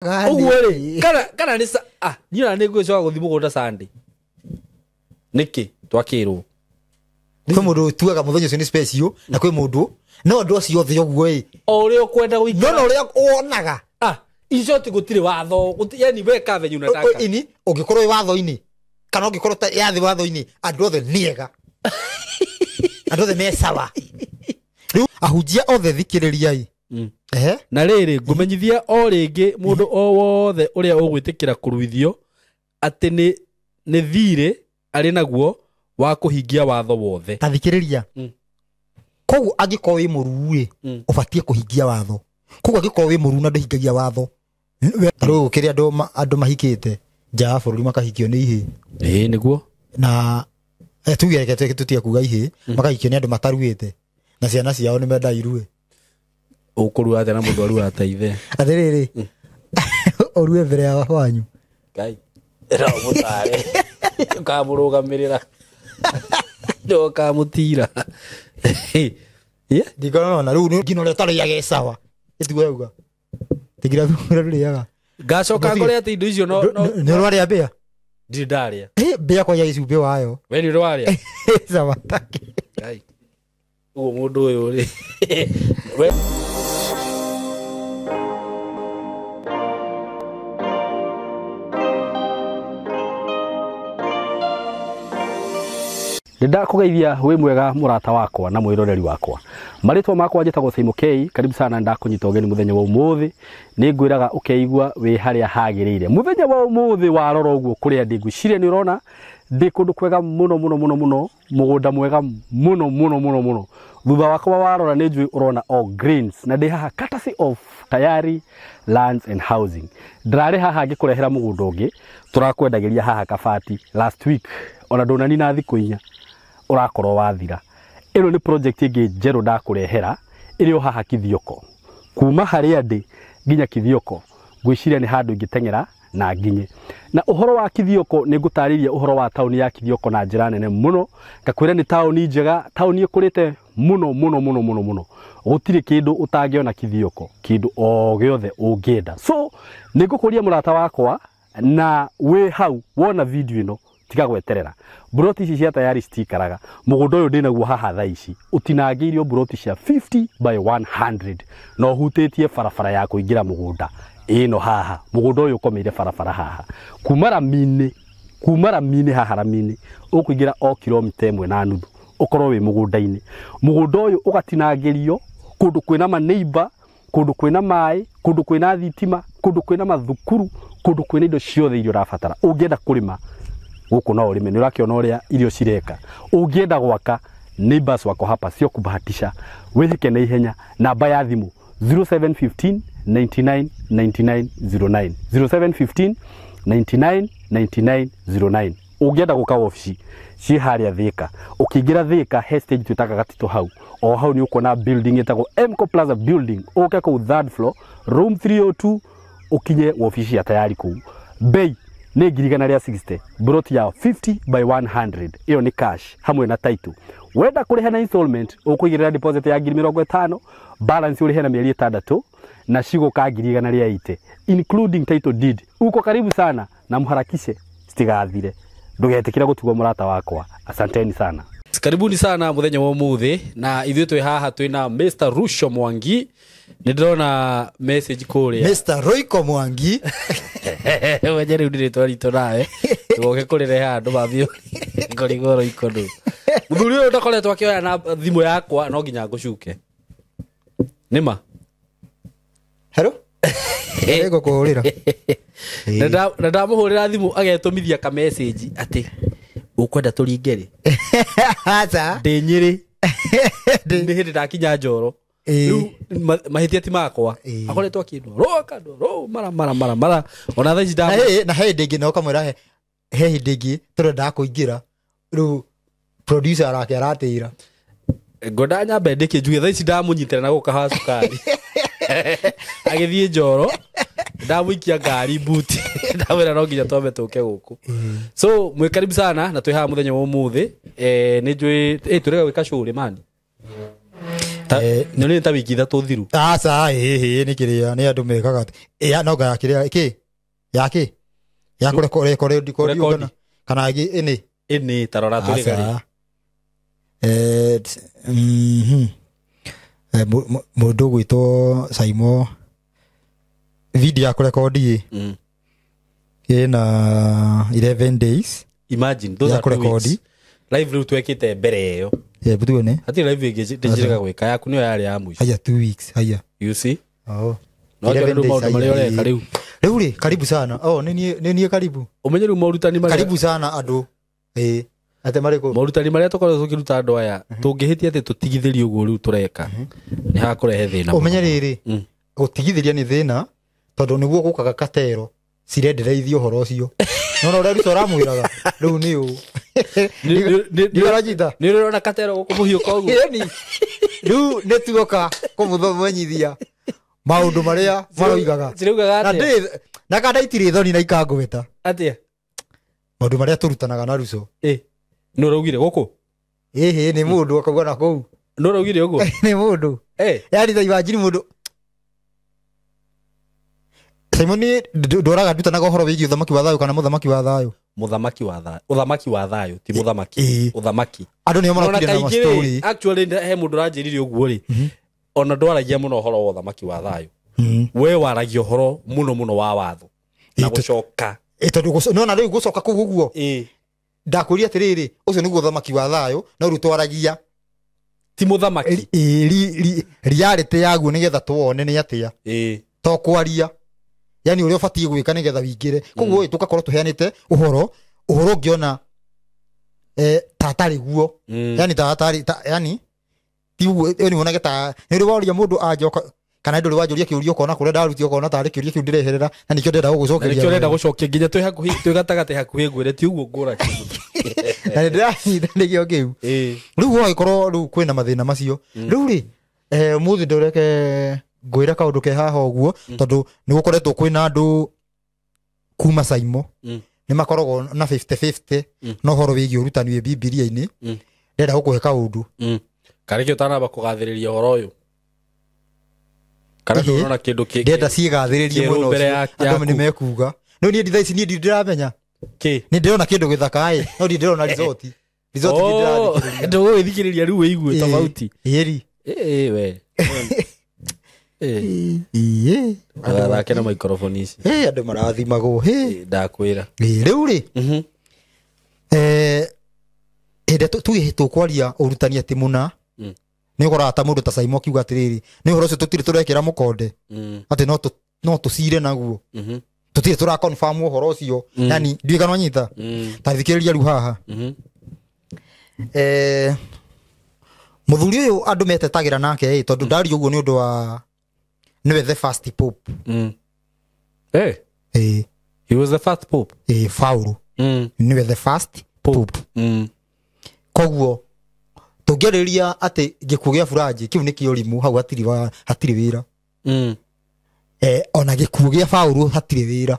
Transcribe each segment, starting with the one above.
Ugwere kana ni niona ni ngwicoka guthi mugunda Sunday niki twakirwo kwi mundu tuaga muthenya ucio ni special na kwi mundu no ndu acio othe uguo o uri ukwenda guikara no uri wonaga icio ti gutire watho yani weka venye unataka ini ungikorwo i watho-ini kana ungikorwo ta yathi watho-ini andu othe niega andu othe me sawa riu ahunjia othe thikiririai na riri ngumenyithia o ringi mundu o wothe uria ugwitikira kuruithio ati ni thire ari naguo wa kuhingia watho wothe tathikiriria koguo angikorwo wi muru ubatie kuhingia watho koguo angikorwo wi muru na nduhingagia watho riu kiria andu mahikite nja ya bururi makahikio ni ihi niguo na tugereke tutia kuga ihi makahikio ni andu mataruite na ciana ciao ni menda irue ukurua athe na mundu arua ataithe athiriri orue mbere ya wanyu ngai era mutare ukamurugamirira ndo kamutira ndikona na riu ngino le tari yage sawa ituwe uga tigira thura riaga gacoka ngore ati indo icio no ni rwari abia ndidaria bia kwa yaisu be wayo we ni rwari sawa taki ngai ugo mundu uyu ri we Ndakugeithia we mwega murata wakwa na mwiroreri wakwa. Maritwa makwa njitagwo Simon K. Karibu sana ndakunyita ugeni muthenya wa umuthi. Ni ngwiraga ukeigua we haria hagirire. Muthenya wa umuthi warora uguo kuria ndiguciria ni urona ndi kundu kwega muno mugunda mwega muno. Thutha wakwa warora ni njui urona all greens na ndi haha courtesy of Tayari Lands and Housing. Ndrari haha ngikurehera mugunda ungi turakwendagiria haha Kabati last week ona ndonani na thiku inya urakorwo wathira. Ino ni project ingi njeru ndakurehera iri haha Kithioko. Kuma haria ndi nginya Kithioko ngwiciria ni handu ingitengera na nginye. Na uhoro wa Kithioko ni ngutariria uhoro wa tauni ya Kithioko na njira nene muno. Ngakwira ni tauni njega, tauni ikurite muno. Gutire kindu utangiona Kithioko, kindu o giothe ungienda. So nigukuria murata wakwa na we hau wona video ino tiga gweterera. Buroti ici cia Tayari citikaraga. Mugunda uyu ndinaguo haha thaa ici utinangiirio buroti cia 50 by 100 no hutitie barabara ya kuingira mugunda ino haha. Mugunda uyu ukomeire barabara haha kumara mine haha Ramini ukuingira o kilomita 1.5 ukorwo wi mugunda-ini. Mugunda uyu ugatinangirio kundu kwina ma neighbor, kundu kwina mai, kundu kwina thitima, kundu kwina mathukuru, kundu kwina indo ciothe irio rabatara. Ungienda kurima guku no urime ni urakiona uria irio cireka. Ungienda gwaka neighbors wako hapa sio kubahatisha. Withike na ihenya. Namba ya thimu 0715 99 99 09 0715 99 99 09. Ungienda guka ofisi ci haria Thika. Ukiingira Thika hestage tutaka gatito hau. O hau ni uko na building etagwo Mco Plaza building. Uke ku third floor room 302 ukinye ofisi ya Tayari ku. Bei ni girigana ria 60. Buroti ya 50 by 100. Iyo ni cash hamwe na title. Wenda kuriha na installment ukuigirira deposit ya 50,000, balance urihe na mieri 6 na shigo ka girigana ria 80 including title deed. Uko karibu sana na muharakishe stigathire. Ndugetikira gutugwa murata wakwa. Asanteni sana. Karibuni sana muthenya wa umuthi na ithuĩ twi haha twina Mr. Rusho Mwangi. Ndirona message kuria Mr. Roiko Mwangi wewe riu ndi twarito nawe tugoke kurirehe andu mabio ngorigoro ikondo muthuri uyu ndakoretwo akioya na thimu yakwa no nginya ngucuke nima hello ego kuhurira na ndamuhurira thimu agetumithia ka message ati ukwenda turingere acha ndinyiri ndi hindi ndakinya Njoro mahitia ti makwa akoretwo akindu ro mara ona thaa ida na hindi ingi no kamwira he hindi ingi turenda kuingira ru producer arake aratira ngoda nyambe ndike njuge thaa ida munyitira na guka cukari agithie Njoro ndamuikia ngari buti ndawira no nginya twambe tuke guku. So mwe karibu sana na twi haha muthenya wa umuthi ni njui turega gwika shule mani Nĩ ta wiki ithatũ thiru. Aca nĩ kĩrĩa nĩ andũ mekaga no ga kĩrĩa yake ya kũrekodi kana ĩnĩ tarora tũrĩgarĩ mũndũ gwĩtwo Saimo video ya kũrekodi ĩna 11 days. Imagine those are 2 weeks. Live rĩu twekĩte mbere ĩyo. Butuone hati live ndĩnjĩraga gwĩka yaku nĩyo yarĩ ya mũico. Haya 2 weeks haya. You see? No ndio maũndũ marĩa ũreka rĩu. Rĩu karibu sana. Nĩ karibu. Ũmenye rĩu morutani marĩa karibu sana andũ. Ate marĩkũ morutani marĩa tũkoragwo tũkĩruta andũ aya tũngĩhĩtia atĩ tũtigithĩrie ũguo rĩu tũreka nĩ hakũrehe thĩna. Ũmenye rĩrĩ gũtigithĩria nĩ thĩna tondũ nĩguo gũkaga katero cirendereithio ũhoro ũcio. No ũrĩa Ruto aramwĩraga rĩu nĩ ũũ. Nĩ ũrona katero gũkũ mũhiũka ũguo. Rĩu nĩ tuoka kũmũthomithia maũndũ marĩa maroigaga. Na kana itirĩ thoni na ikangũgeta. Atĩa? Maũndũ marĩa tũrutanaga na Ruto. Nĩ ũraugire gũkũ? Nĩ mũndũ akauga na kũu. Nĩ ũraugire ũguo? Nĩ mũndũ. Yaani ta imagine mũndũ Simon ndoraga ndutanaga ũhoro wĩgiĩ ũthamaki wa thayũ kana mũthamaki wa thayũ. Mũthamaki wa thayũ. Ũthamaki wa thayũ ti mũthamaki. Ũthamaki. Andũ nĩo marakire na story. Actually he mũndũ ũranjĩrire ũguo rĩ. Ona ndwaragia mũno ũhoro wa ũthamaki wa thayũ. We waragia ũhoro mũno wa watho. Na gũcoka. No na rĩu gũcoka kũu ũguo. Ndakũria atĩrĩrĩ ũcio nĩguo ũthamaki wa thayũ no rĩu twaragia ti mũthamaki. Reality yaguo nĩgetha tuone nĩ atĩa. To kwaria. Yani ũrĩa ũbatiĩ gwĩka nĩgetha wingĩre. Koguo tũgakorwo tũheanĩte ũhoro ũngĩona tatarĩ guo. Yani yani ti ni wonage ta nĩ waria mũndũ anjoka kana ndũrĩ wanjũria kĩũria ũkona kũrĩa ndaruti ũkona tarĩ kĩũria kĩu ndĩreherera na nĩkĩo ndenda gũgũcokeria. Nĩkĩo ndenda gũcokia nginya twĩ gatagatĩ hakuhĩ ngwĩre ti ũguo ngũra. Na ndĩranyita nĩkĩo kĩu. Rĩu ũgĩkorwo rĩu kwĩna mathĩna macio. Rĩu mũthĩ ndũreke ngwĩra kaũndũ ke haha ũguo tondũ nĩ gũkoretwo kwĩna andũ kuma Saimo nĩ makoragwo na 50-50 no horo wĩgiĩ ũrutani wĩ Bibilia-inĩ. Ndĩrenda gũkũhe kaũndũ. Karĩkĩ ũtanamba kũgathĩrĩria ũhoro ũyũ. Kana ndũrona kĩndũ kĩngĩ. Ndĩrenda ciĩgathĩrĩrie mwena ũcio. Andũ nĩ mekuga. No niĩ thaici niĩ ndiramenya. Nĩ ndĩrona kĩndũ gĩthaka no ndĩrona resort. Resort ndĩrathikĩrĩria. Ndũgũthikĩrĩria rĩu wĩigue tofauti. We. Thake na microphone ici. Andũ marathimagwo. Ndakwĩra. Rĩu hĩndĩ tũgĩhĩtwo kwaria ũrutani atĩ mũna nĩ ũkoraga ta mũndũ ta Saimo akiuga atĩrĩrĩ nĩ ũhoro ũcio tũtirĩ tũrekĩra mũkonde atĩ no tũcire naguo tũtirĩ tũra confirm ũhoro ũcio. Yani nduĩka no nyita ta thikĩrĩria rĩu haha. Mũthuri ũyũ andũ metetagĩra nake tondũ ndari ũguo nĩ ũndũ wa nĩwe the first pope. He was the first pope. Paulo nĩwe the first pope. Koguo tũngĩarĩria atĩ gĩkuũ gĩa Furanji kĩu nĩ kĩũrimũ hau hatirĩ wĩra. Ona gĩkuũ gĩa Paulo hatirĩ wĩra.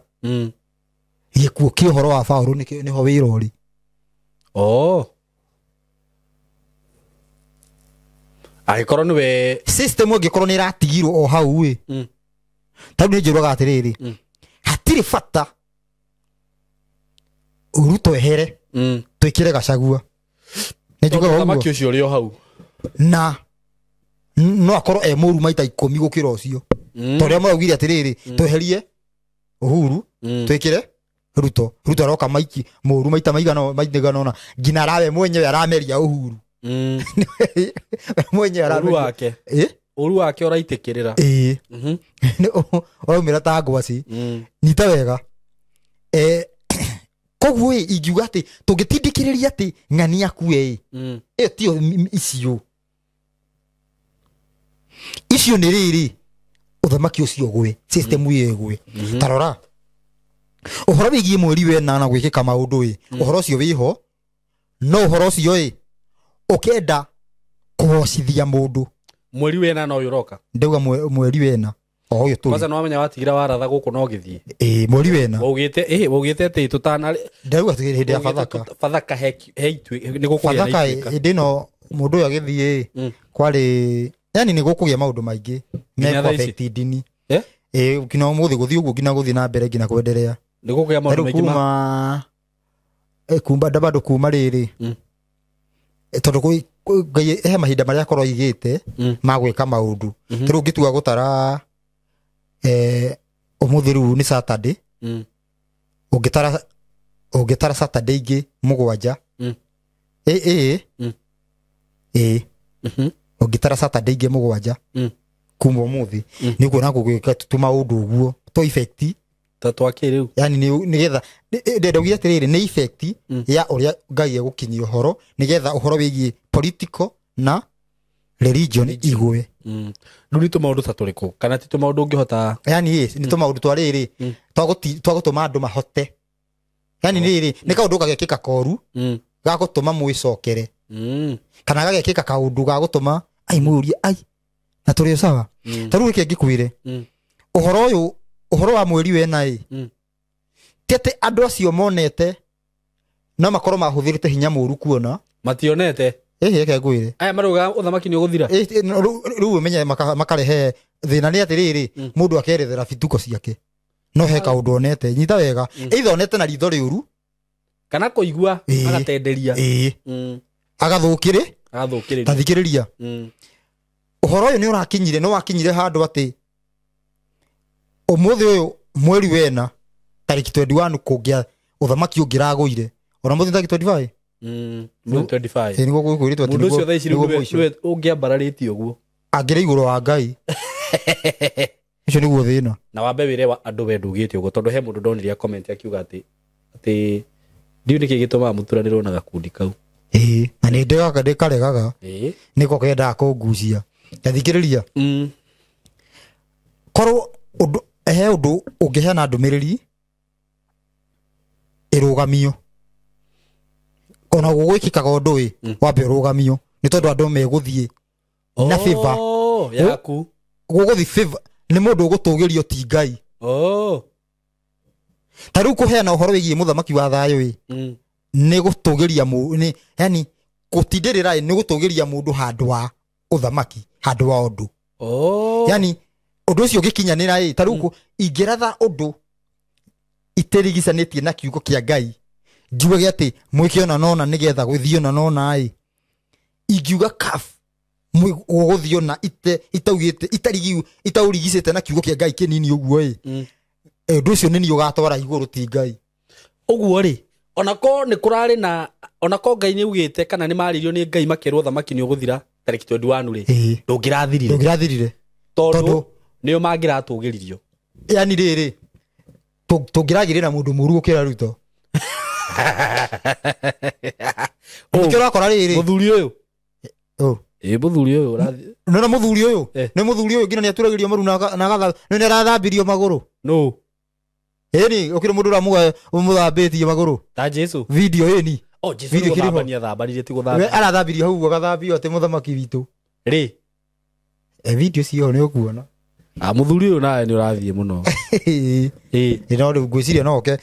Gĩkuũ kĩa ũhoro wa Paulo nĩho wĩra ũrĩ. Agĩkorwo nĩwe system ĩngĩkorwo nĩ ĩratigirwo o hau tondũ nĩ njũraga atĩrĩrĩ hatirĩ bata Ruto ehere twĩkĩre Gachagua. Nĩ njugaga ũguo. Mũthamaki ũcio ũrĩ o hau na no akorwo mũru maita 10 gũkĩra ũcio. Tondũ maraugire atĩrĩrĩ tweherie Uhuru twĩkĩre Ruto. Ruto aroka maiki mũru maita maigana ona ngina arawe mwenyewe arameria Uhuru. Mwenyewe arameria ũru wake ũraitĩkĩrĩra. Ũraumĩra ta ngwaci. Nyita wega. Koguo ingiuga atĩ tũngĩtindĩkĩrĩria atĩ ng'ani akue ĩyo tio icio nĩ rĩrĩ ũthamaki ũcio gwe system ĩyo gwe. Tarora ũhoro wĩgiĩ mweri wena na gwĩkĩka maũndũ ũhoro ũcio wĩho no ũhoro ũcio ũkenda kũhocithia mũndũ. Mweri wena no ũroka. Ndauga mweri wena ũyũ tu. Kwanza no wamenya watigira waratha gũkũ no gĩthiĩ. Mweri wena. Waugĩte atĩ tũtana. Ndauga hĩndĩ ya Bathaka. Bathaka nĩ gũkũ. Bathaka hĩndĩ no mũndũ ũyũ agĩthiĩ kwarĩ yani nĩ gũkũgĩa maũndũ maingĩ me affect dini kina mũthĩ gũthiĩ ũguo kina gũthiĩ na mbere ngina kwendelea nĩ gũkũgĩa maũndũ maingĩ ma kumba ndabado kuma rĩrĩ tondũ Ngai he mahinda marĩa akorwo igĩte ma gwĩka maũndũ rĩu ngĩtua gũtara ũmũthĩ rĩu nĩ Saturday ũngĩtara Saturday ingĩ 7 ũngĩtara Saturday ingĩ 7 kuma ũmũthĩ nĩ kuona gũgĩka tũmaũndũ ũguo to effect ta twakĩrĩu yani nĩgetha ndĩraugia atĩrĩrĩ nĩ effect ya ũrĩa Ngai egũkinyia ũhoro nĩgetha ũhoro wĩgiĩ political na religion igwe rĩu nĩ tũmaũndũ ta tũrĩkũ kana ti tũmaũndũ ũngĩhota yani nĩ tũmaũndũ twa rĩrĩ twagũtũma andũ mahote yani rĩrĩ nĩ kaũndũ gagekĩka koru gagũtũma mwĩcokere kana gagekĩka kaũndũ gagũtũma ai mũũrie ai na tũrĩ sawa ta rĩu ngĩkwĩre ũhoro wa mweri wena tete andũ acio monete no makorwo mahũthĩrĩte hinya mũru kuona mationete reke ngwĩre aya maruga ũthamaki nĩ ũgũthira rĩu ũmenye makarehe thĩna nĩ atĩrĩrĩ mũndũ akerethera bituko ciake no he kaũndũ onete nyita wega either onete na ritho rĩũru kana kũigua agatenderia agathũkĩrĩ ta thikĩrĩria ũhoro ũyũ nĩ ũrakinyire no wakinyire handũ atĩ ũmũthĩ ũyũ mweri wena tariki 21 kũngĩa ũthamaki ũngĩragũire ona mũthĩ tariki 25 nĩguo gwĩkwĩrĩtwo mũndũ ũcio thaa ici nĩwe ũngĩambararĩtie ũguo angĩrĩ igũrũ wa Ngai ũcio nĩguo thĩna na wambe wĩre andũ we ndugĩte ũguo tondũ he mũndũ ndonire comment akiuga atĩ ndiũ nĩkĩ gĩtũmaga mũturanĩrwo na gakundi kau na nĩ ndĩkaregaga nĩko kendaga kũngucia gathikĩrĩria korwo he ũndũ ũngĩheana ndũmĩrĩri ĩrũgamio ona gũgwĩkĩkaga ũndũ wambe ũrũgamio nĩ tondũ andũ megũthiĩ na favor yaku gũgũthiĩ favor nĩ mũndũ ũgũtũgĩrio ti Ngai ta rĩu kũheana ũhoro wĩgiĩ mũthamaki wa thayũ nĩ gũtũgĩria yani gũtindĩrĩra nĩ gũtũgĩria mũndũ handũ wa ũthamaki handũ wa ũndũ yani ũndũ ũcio ũgĩkinyanĩra ta rĩu ingĩratha ũndũ itĩrigicanĩtie na kiugo kĩa Ngai njuge atĩ mwĩke ona nona nĩgetha gũthiĩ ona nona ingiuga kaf gũgũthiĩ ona itaugĩte itaũrigicĩte na kiugo kĩa Ngai kĩnini ũguo ũndũ ũcio nĩ niĩ ũgatwara igũrũ ti Ngai ũguo onako nĩ kũrarĩ na onako Ngai nĩ ugĩte kana nĩ marĩrio nĩ Ngai makĩrwo thamaki nĩ ũgũthira tariki 21 ndũngĩrathirire tondũ nĩo mangĩratũgĩririo yani rĩrĩ tũngĩragĩrĩra mũndũ mũru ũkĩra Ruto ũkĩrakora rĩrĩ mũthuri ũyũ mũthuri ũyũ nona mũthuri ũyũ nĩ mũthuri ũyũ nginya nĩ aturagĩrio maru na nĩ arathambirio magũrũ ĩni ũkĩrĩ mũndũ ũmũthambĩtie magũrũ ta Jesu video ĩni video kĩrĩho thambanire ti gũthambia arathambirio hau agathambio atĩ mũthamaki witũ video ciyo nĩ ũkuona mũthuri ũyũ nawe nĩ ũrathiĩ mũno no rĩu ngwĩciria no oke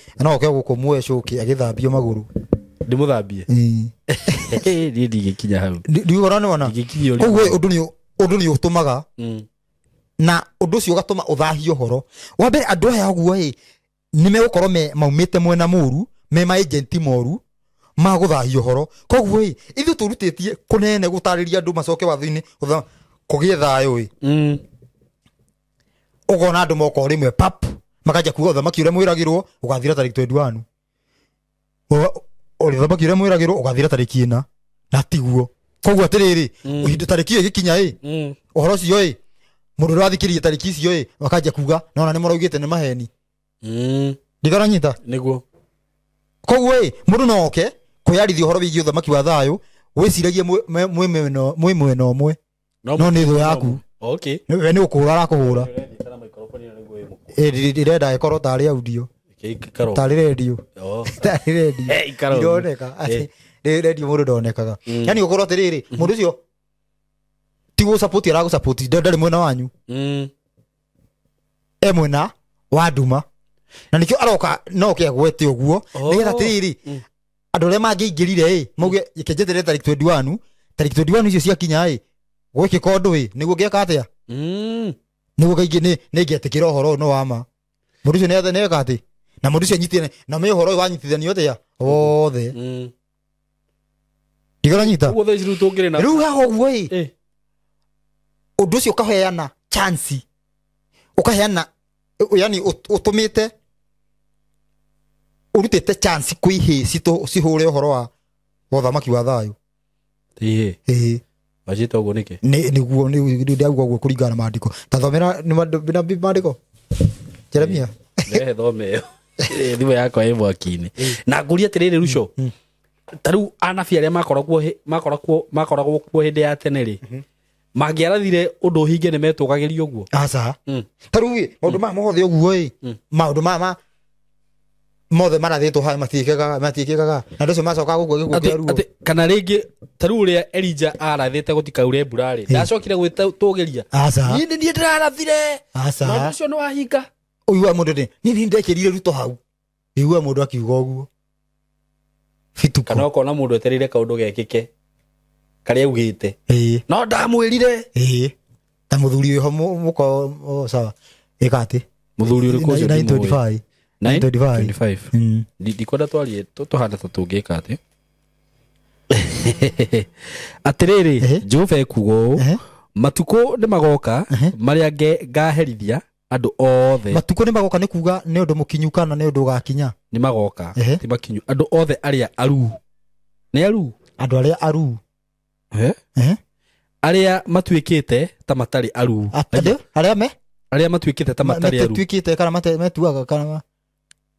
gũkũ mwecũki agĩthambio magũrũ ndĩmũthambie niĩ ndigĩkinya hau ndiũgora nĩwona koguo ũndũ nĩ ũtũmaga na ũndũ ũcio ũgatũma ũthahie ũhoro wa mbere andũ aya ũguo nĩ megũkorwo maumĩte mwena mũru me maagenti moru ma gũthahia ũhoro koguo ithuĩ tũrutĩtie kũnene gũtarĩria andũ macoke watho-inĩ kũgĩe thayũ ũgona andũ moka rĩmwe pap makajia kuga ũthamaki ũrĩa mwĩragĩrwo ũgathira tariki 21 ũthamaki ũrĩa mwĩragĩrwo ũgathira tariki 4 na tiguo koguo atĩrĩrĩ ihinda tariki ĩyo ĩgĩkinya ũhoro ũcio mũndũ ũrĩa wathikĩrĩria tariki icio makajia kuga nona nĩ maraugĩte nĩ maheni ndigaranyita nĩguo koguo mũndũ no oke kwĩyarithia ũhoro wĩgiĩ ũthamaki wa thayũ wĩciragie mwĩ mwena ũmwe no nĩ thũ yaku we nĩ ũkũhũra arakũhũra ndĩrenda ĩkorwo tarĩ audio tarĩ redio ndoneka redio mũndũ ndonekaga yani ũkorwo atĩrĩrĩ mũndũ ũcio ti gũsapoti aragũsapoti ndarĩ mwena wanyu mwena wa nduma na nĩkĩo aroka no kĩagwete ũguo nĩgetha atĩrĩrĩ andũ arĩa mangĩingĩrire mauge kĩnjeterere tariki 21 icio ciakinya gwiki kondu wi niguo ngeka atia niguo kaingi ni ngetikira horo no wama mundu cio ne eka ati na mundu cio nyitine na me horo wanyitithanio atia othe igora nyita ugo theci ru tungire na ru haho guo i undu cio kaheana chance ukaheana yani utumite urutete chance kwihi cihure uhoro wa thamaki wa thayu bajita ugo nike niguo ndiaguo guo kuringana na maandiko tathomera ni maandiko Jeremia thome thimu yakwa ĩ mwaki-inĩ na nguria atĩrĩrĩ Ruco tarĩu anabi arĩa makoragwo kuo hĩndĩ ya tene rĩ mangĩarathire ũndũ ũhinge nĩ metũgagĩrio ũguo aca tarĩu maũndũ maya mothe ũguo ĩ maũndũ maya mothe marathĩtwo haha matiĩkĩkaga na ndũcio macokaga gũkua gĩkuũ kĩa ruo kana rĩngĩ tarĩu ũrĩa Elija arathĩte gũtikaure mbura rĩ ndacokire gwĩtũgĩria niĩ nĩ niĩ ndĩrarathire na ũcio nĩ wahinga ũigua mũndũ nĩ niĩ ndekĩrire Ruto hau ũigua mũndũ akiuga ũguo fituko kana ũkona mũndũ etereire kaũndũ gekĩke karĩa augĩte no ndamwĩrire ta mũthuri ũyũ mũko sawa ĩka atĩ mũthuri ũrĩkũ ũcio 925 ndikwenda twarie tũhana ta tũngĩka atĩ atĩrĩrĩ Jehova ekuuga ũũ matukũ nĩ magoka marĩa ngaherithia andũ othe matukũ nĩ magoka nĩ kuuga nĩ ũndũ mũkinyu kana nĩ ũndũ ũgakinya nĩ magoka ti makinyu andũ othe arĩa aru nĩ aru andũ arĩa aru arĩa matuĩkĩte ta matarĩ aru arĩa matuĩkĩte ta matarĩ aru matuĩkĩte kana metuaga kana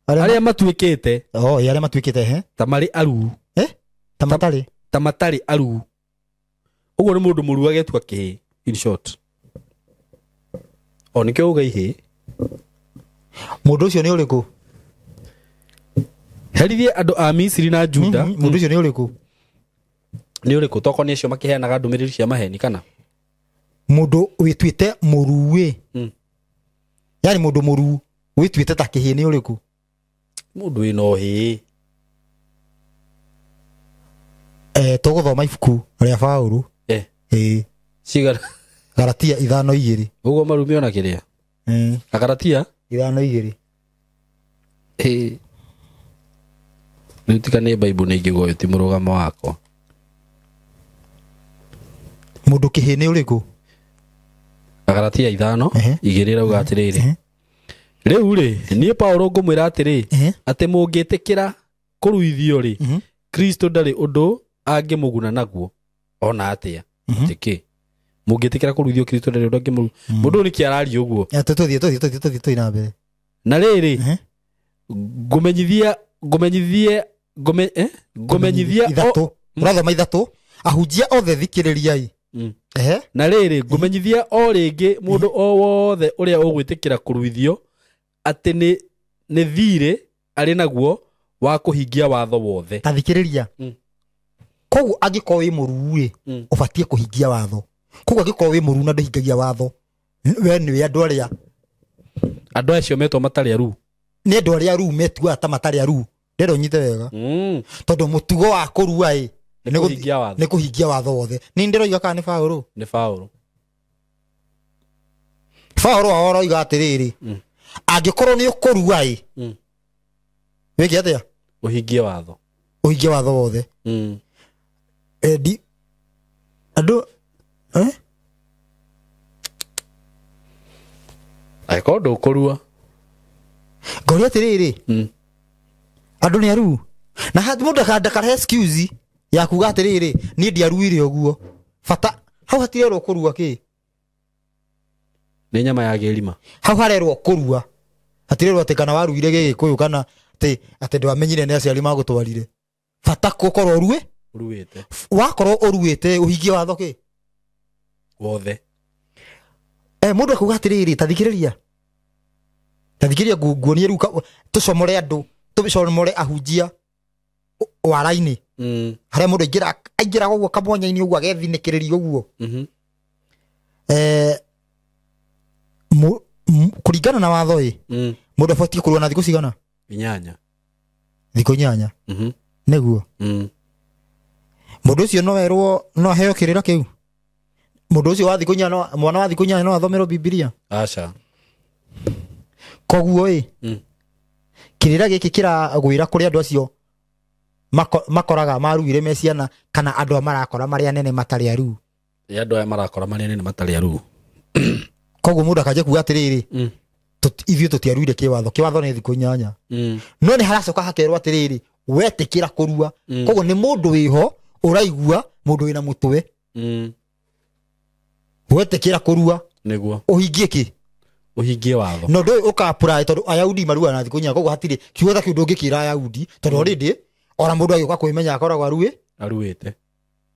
arĩa matuĩkĩte arĩa matuĩkĩte ta marĩ aru ta matarĩ aru ũguo nĩ mũndũ mũru agetua kĩhĩ in short o nĩkĩo uga ihĩ mũndũ ũcio nĩ ũrĩkũ herithie andũ a Misiri na Juda mũndũ ũcio nĩ ũrĩkũ toko nĩ acio makĩheanaga ndũmĩrĩri cia maheni kana mũndũ wĩtuĩte mũruĩ yani mũndũ mũru wĩtuĩte ta kĩhĩ nĩ ũrĩkũ mũndũ wĩna ũhĩ tũgũthoma ibuku rĩa Paũlũ cigara Galatia 5:2 ũguo marumio na kĩrĩa na Galatia 5:2 rĩu tika nĩ Bible nĩ ingĩgoyo ti mũrũgamo wakwa mũndũ kĩhĩ nĩ ũrĩkũ Galatia 5:2 rauga atĩrĩrĩ rĩu rĩ niĩ Paũlũ ngũmwĩra atĩrĩ atĩ mũngĩtĩkĩra kũruithio rĩ Kristo ndarĩ ũndũ angĩmũguna naguo ona atĩa tĩkĩ mũngĩtĩkĩra kũruithio Kristo ndarĩ ũndũ angĩmũguna mũndũ nĩ kĩararia ũguo tũthiĩ na mbere na rĩrĩ ngũmenyithia ũrathoma ithatũ ahunjia othe thikĩrĩriai na rĩrĩ ngũmenyithia o rĩngĩ mũndũ o wothe ũrĩa ũgwĩtĩkĩra kũruithio atĩ nĩ thirĩ arĩ naguo wa kũhingia watho wothe ta thikĩrĩria koguo angĩkorwo wĩ mũru ũbatiĩ kũhingia watho koguo angĩkorwo wĩ mũru na ndũhingagia watho we nĩ andũ acio metwo matarĩ aru nĩ andũ arĩa aru metuaga ta matarĩ aru ndĩrĩ ũnyite wega tondũ mũtugo wa kũrua nĩ kũhingia watho wothe nĩ ndĩroiga kana nĩ Paũlũ Paũlũ aroiga atĩrĩrĩ angĩkorwo nĩ ũkũrua wĩke atĩa ũhingie watho wothe andũ angĩkorwo ndũkũrua ngoria atĩrĩrĩ andũ nĩ aru na mũndũ ndakarehe excuse ya kuga atĩrĩrĩ niĩ ndiaruire ũguo bata hau hatirerwo kũrua kĩ nĩ nyama ya gĩrima hau harerwo kũrua hatirerwo atĩ kana waruire gĩgĩkũyũ kana atĩ ndwamenyire nĩ aciari magũtwarire bata gũkorwo ũruĩte wakorwo ũruĩte ũhingie watho kĩ wothe mũndũ akuga atĩrĩrĩ ta thikĩrĩria nguonie rĩu tũcomore andũ tũcomore ahunjia wara-inĩ harĩa mũndũ aingĩraga ũguo kamwanya-inĩ ũguo agethinĩkĩrĩria ũguo kũringana na watho mũndũ abatiĩ kũrua na thikũ cigana 8 thikũ 8 nĩguo mũndũ ũcio no erwo no aheo kĩrĩra kĩu mundu ucio wa thikũ inyanya mwana wa thikũ inyanya no athomerwo Biblia aca koguo kirira giki kiragwira kuri andu acio makoraga maruire me ciana kana andu marakora mari anene matari aru andu aya marakora mari anene matari aru koguo mundu akaje kuga atiriri ithuĩ tutiaruire kiwatho ni thikũ inyanya no ni haracoka hakerwo atiriri wetikira kurua koguo ni mundu wiho uraigua mundu wina mutwe wetikira kurua niguo uhingie ki uhingie watho no ndoi uka-apply tondu Ayahudi marua na thikũ inyanya koguo hatiri kiugo kiundu ngikira Ayahudi tondu already ora mundu agĩuka kwĩmenya akoragwo aruĩte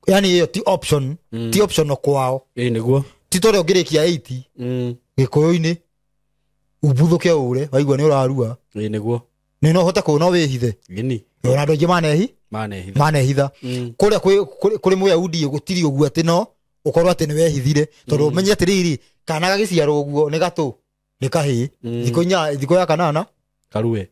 yani iyo ti option ti option kwao niguo ti tore ngirikia 8 gĩkũyũ-inĩ ubuthuke ure waigua ni urarua niguo ni no hote kuona wihithe gini ona andu aingĩ manehitha kuria kuri Mũyahudi gutiri uguo ati no ukorwo ati ni wehithire tondu umenye atiriri kana gagiciarwo uguo ni gatũ ni kahĩ thikũ ya kanana karue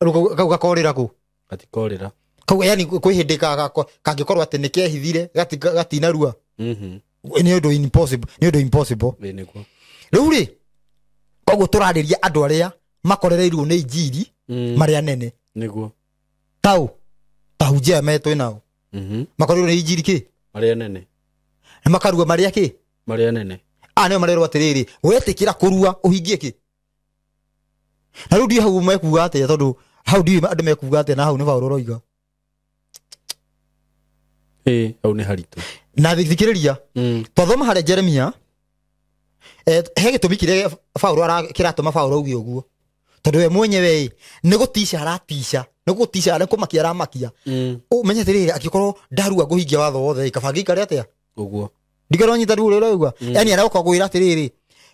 kau gakorĩra ku gatikorĩra kau yani kwĩ hĩndĩ kangĩkorwo ati ni kehithire gatinarua ni undu impossible niguo rĩu rĩ koguo tũrarĩria andũ arĩa makorereirwo nĩ injiri marĩa nene niguo tahunjia metwe nao makorereirwo nĩ injiri ki marĩa nene na makarua marĩa ki marĩa nene nĩo marerwo atiriri wetikira kurua uhingie ki na rĩu hau mekuga atĩa tondu hau andũ mekuga atĩa na hau nĩ Paulo roiga hau nĩ haritũ na thikĩrĩria twathoma harĩ Jeremia he gĩtũmi kĩrĩa Paulo kĩratũma Paulo auge ũguo tondu we mwenyewe nĩ gũtisha aratisha nĩ gũtisha nĩ kũmakia aramakia ũmenye atĩrĩrĩ angĩkorwo ndarua ngũhingia watho wothe kabangi karĩ atĩa ũguo ndikĩrwo nyita rĩu rĩrauga yani aroka gwĩra atĩrĩrĩ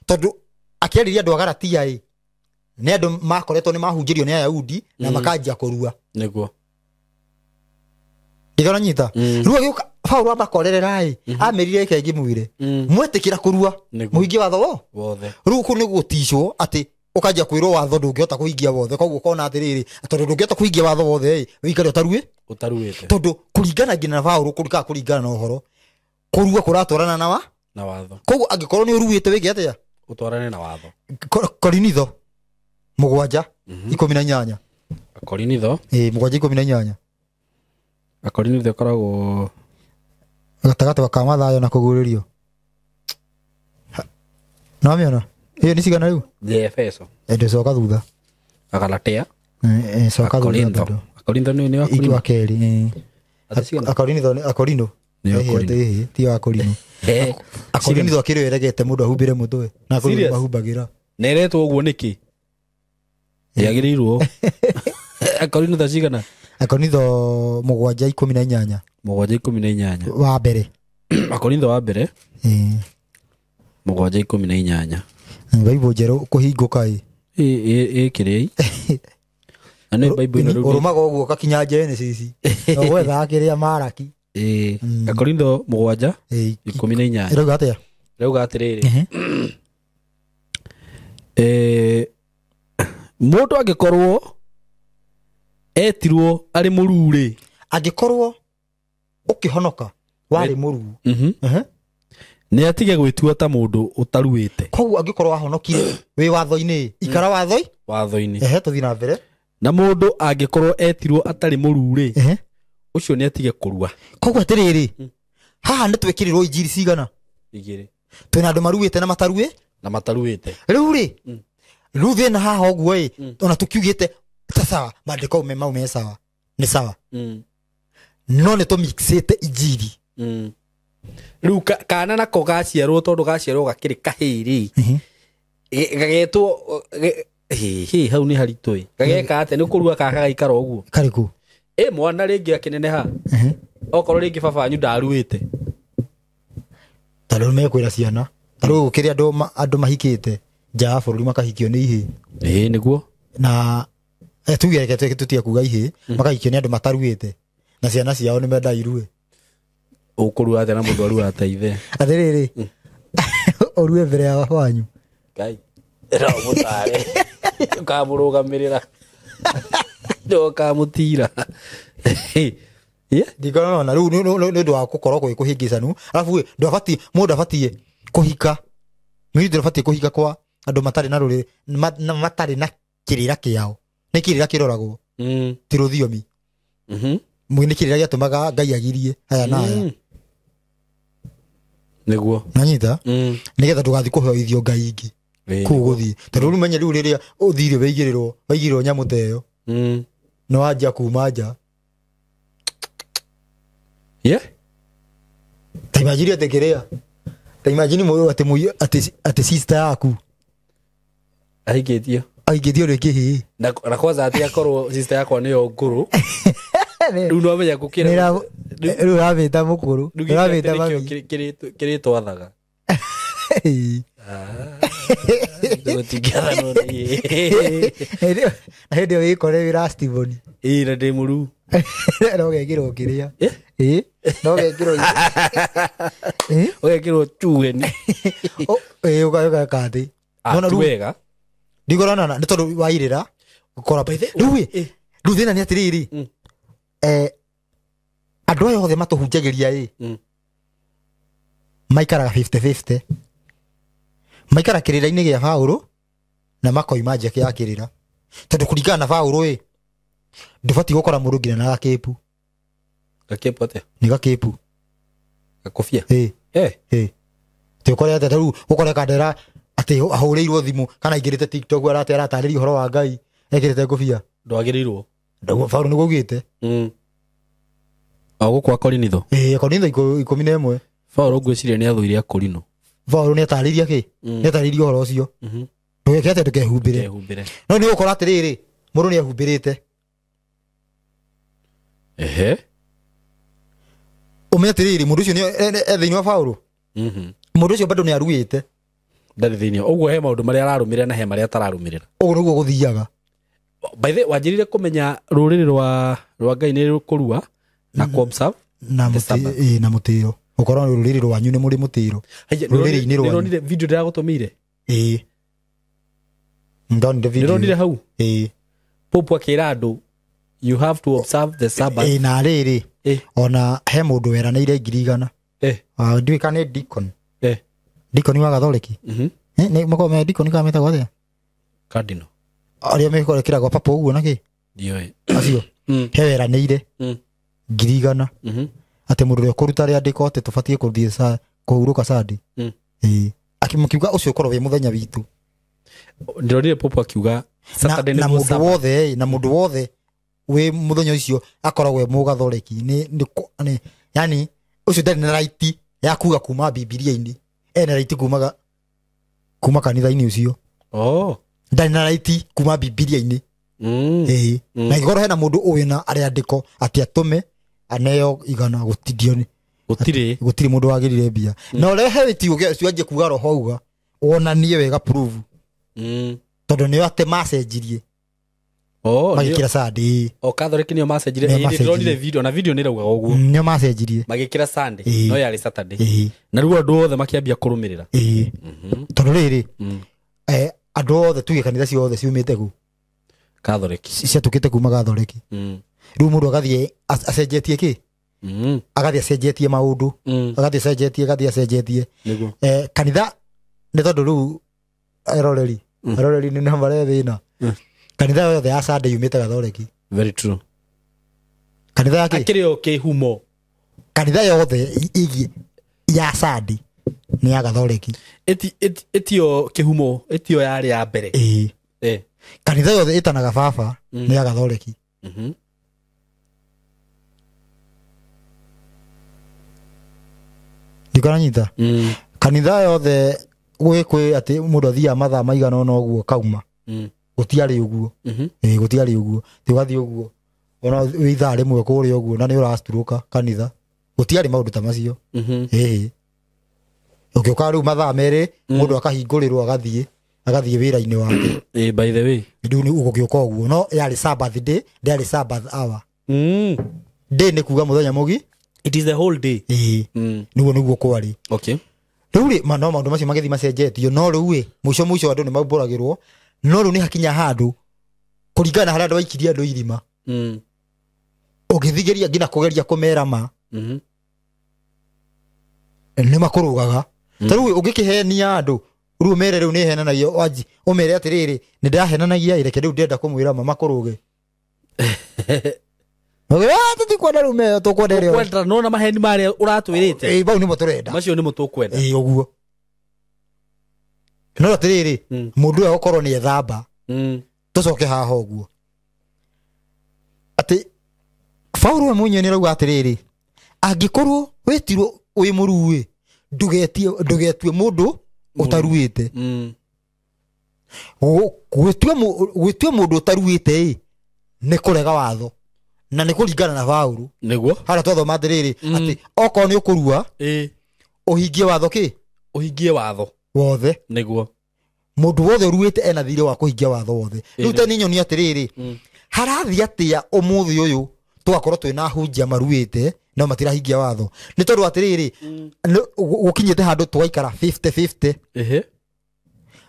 tondu akĩarĩria andũ a Galatia nĩ andũ makoretwo nĩ mahunjĩrio nĩ Ayahudi na makanjia kũrua nĩguo ndikĩrwo nyita rĩu agĩũka Paulo amakorerera amerire kaingĩ mwĩre mwetĩkĩra kũrua mũhingie watho wothe rĩu kũ nĩ gũtishwo atĩ ukanjia kwĩrwo watho ndũngĩhota kũhingia wothe koguo ũkona atĩrĩrĩ tondu ndũngĩhota kũhingia watho wothe wĩikare ũtaruĩte tondu kũringana nginya na Paulo kũringana na ũhoro kurua kuratwarana na watho koguo angĩkorwo nĩ ũruĩte wĩke atĩa utwarane na watho Korinitho 7:18 Korinitho 7:18 Korinitho koragwo gatagatĩ ka mathayo na kũguũrĩrio no mĩona iyo nĩ cigana rĩu Efeso ndĩcoka thutha Galatia coka thutha Korintho nĩ wa kerĩ Akorino ti wa Korino Akorinitho akĩrĩ eregete mũndũ ahumbĩre mũtwe na Akorino mahumbagĩra neretwo ũguo nĩkĩ yagĩrĩirwo Akorinitho cigana Akorinitho 7:18 wa mbere Akorinitho wa mbere 7:18 Bible njerũ kũhingũka kĩrĩ na nĩ Bible ĩno rĩu ũrũmaga ũguo gakinya Genesis no gwetha kĩrĩa Maraki Akorintho 7:18 rauga atĩrĩrĩ mũndũ angĩkorwo etirwo arĩ mũruu-rĩ angĩkorwo ũkĩhonoka warĩ mũruu nĩ atige gwĩtua ta mũndũ ũtaruĩte koguo angĩkorwo wahonokire wĩ watho-inĩ ikara watho-inĩ tũthiĩ na mbere na mũndũ angĩkorwo etirwo atarĩ mũruu-rĩ ucio nĩ atige kũrua koguo atĩrĩrĩ haha nĩ twĩkĩrĩrwo injiri cigana igĩrĩ twĩna andũ maruĩte na mataruĩte rĩu-rĩ rĩu thĩna haha ũguo ona tũkiugĩte ta sawa maandĩko mau me sawa nĩ sawa no nĩ tũmixĩte injiri rĩu kana nako gaciarwo tondũ gaciarwo gakĩrĩ kahĩrĩ gagetwo hau nĩ haritũ gageka atĩ nĩ kũrua gagaikara ũguo karĩkũ mwana rĩngĩ akĩneneha okorwo rĩngĩ babanyu ndaruĩte tarĩu mekwĩra ciana tarĩu gũkĩrĩ andũ mahikĩte nja wa bũrũri makahikio nĩ ihĩ nĩguo na tuge reke tũtige kuga ihĩ makahikio nĩ andũ mataruĩte na ciana ciao nĩ menda irue ũkũrua atĩa na mũndũ arua ta ithe atĩrĩrĩ ũrue mbere ya wanyu Ngai mũtare ũkamũrũgamĩrĩra ndokamũtira ndikona na riu nä ndå wa gå korwo gwä kå hä ngä canu arabu må ndå abatie kå hika mä ndå abatie kå hika kwa andå matarä na rå matarä na kä rä ra kä ao nä kä rä ra kä roragwo ti rå thiomi mwä nä kä rä ra gä atå maga ngai agirie aya na aya niguo nanyita nä getha ndå gathi kå heoithio ngai ingä kå gå thiä tondå rä u menye rä u rä rä a å thirä waigä rwo nyamå ta ä yo nä wanjia kuma nja ta imagine atä kä rä a ta imagine må atä sister yaku ahingä tio aingä rä kä hä na kwanza atä akorwo sister yakwa nä yo ngå rå rä u no menya gå kä ra rä u ramä ta må kå rå ramä ta kä rä twathaga hä ndä ä yo wä kore wä ra Stephen na ndä må ru no gekä rwo kä rä a no gekä rwo å gekä rwo tueni å gaka atä wega ndigorana nä tondå wairä ra gukora rä u thä na nä atä rä rä andå aya othe matå hunjagä ria maikaraga 50-50 maikara kä rä ra-inä gä a Paũlũ na makoima njeke ya kä rä ra tondå kå ringana na Paũlũ ndå batiä gå kora må ndå nginya na gakäpu atä nä gakäpu gakobia tä å kore atä rä u gå kore kandera atä ahå rä irwo thimå kana aingä rä te TikTok aratä aratarä ria å horo wa ngai ekä rä te ngåbia ndwagä rä irwo Paũlũ nä gå gä te gå kwa korinitho Korintho 11 Paũlũ ngwä ciria nä athå ire akorino Paũlũ nä atarä ria kä nä atarä ria å horo å cio ndå gä ke atä ndå kehumbä re no nä gå kora atä rä rä må ndå nä ehumbä rä te å menye atä rä rä må ndå å cio thä inä wa Paũlũ må ndå å cio bandå nä aruä te ndarä thä inä å guo he maå ndå marä a ararå mä rä ra na he marä a atararå mä rä ra å guo nä guo gå thiaga baithe wanjä rire kå menya rå rä rä rwa ngai nä rå kå rua na na må tä ro å korwo rå rä rä rwanyu nä må rä må tä ro rå rä rä-inä rwanyu video ndä ragå tå mä ire nä ronire hau popu akä ra andå you have to observe the Sabbath na rä rä ona he må ndå weranä ire 100 ndiå ka nä dikoni wa gathoreki makorwo me dikoni kana metagwo atä cardinal arä a mekorwo kä ragwo papa å guo nakä acio he weranä ire 100 atä må ndå rä a å kå ruta rä andä ko atä tå batiä kå thiä kå hurå ka sandi må kiuga å cio å korwo wä må thenya witå ndä ronire popu akiuga na må ndå wothe wä må thenya å cio akoragwo må gathoreki yani å cio ndarä na raiti ya kuga kuma bibilia-inä ena raiti kuma kanitha-inä å cio ndarä na raiti kuma bibilia-inä na gä korwo hena må ndå å wä na arä andä ko atä atå me aneo 100 gå tindio gå tirä må ndå wagä rire mbia na å rehe wä tiå cio anjie kuga roho auga wonanie wega prove tondå nä o atä macenjirie magä kä ra sandi kathoreki nä o macenjire ndä ronire video na video nä raugaga å guo nä o macenjirie magä kä ra sandi no yarä Saturday na rä u andå othe makä ambia kå rå mä rä ra tondå rä rä andå othe tugä kanitha ciothe ciumä te ku kathoreki ciatå kä te kuma gathoreki rä u må ndå agathiä acenjetie kä agathiä acenjetie maå ndå agathiä acenjetie kanitha nä tondå rä u eroreri nä na marä thä na kanitha yothe ya Sunday yumä te gathoreki kanitha yake akĩrĩ o kĩhumo kanitha yothe ya Sunday nä ya gathoreki ĩtio kĩhumo ĩtio yarĩ ya mbere kanitha yothe ĩtanaga baba nä ya gathoreki ndikananyita kanitha yothe gwä atä må ndå athiaga mathaa maigana ona å guo kauma gå tiarä å guo gå tiarä å guo tä å gathiä å guo ona wä ithaa rä mwe kå rä å guo na nä å rastråka kanitha gå tiarä maå ndå ta macio å kä å ka rä u mathaa merä må ndå akahingå rä rwo agathiä wä ra-inä wake rä u gå kä å ka å guo no yarä Sabbath day ndärä Sabbath hour day nä kuga må thenya må gi nä guo nä guo kwarä rä u rä no maå ndå macio magä thi macenjetio no rä u må ico andå nä maumbå ragä rwo no rä u nä hakinya handå kå ringana harä a andå aikirie andå irima Ũngĩthigeria ngina kũgeria kũmera ma nĩ makũrũgaga. Tarĩu ũngĩkĩhenia andũ rĩu mere rĩu nĩ henanagia wanji ũmere atĩrĩrĩ nĩ ndahenanagia reke rĩu ndenda kũmwĩra ma makũrũge. Tũtikwenda rĩu meyo tũkwenda rĩo. Kwenda nona maheni marĩa ũratwĩrĩte. Bau nĩmo tũrenda. Macio nĩmo tũkwenda. Ũguo. No atĩrĩrĩ mũndũ ũyũ ũkorwo nĩ ethamba. Tũcoke haha ũguo. Atĩ Paulo we mwenyewe nĩrauga atĩrĩrĩ angĩkorwo wĩtirwo wĩ mũruĩ ndũgetue mũndũ ũtaruĩte. Gwĩtua mũndũ ũtaruĩte nĩ kũrega watho na nĩ kũringana na Paulo. Nĩguo harĩa twathoma atĩrĩrĩ atĩ okorwo nĩ ũkũrua ũhingie watho kĩ? Ũhingie watho wothe. Nĩguo Mũndũ wothe ũruĩte ena thirĩ wa kũhingia watho wothe. Rĩu tani nyoni atĩrĩrĩ harathiĩ atĩa ũmũthĩ ũyũ tũgakorwo twĩna hunjia maruĩte no matirahingia watho. Nĩ tondũ atĩrĩrĩ gũkinyĩte handũ tũgaikara 50-50.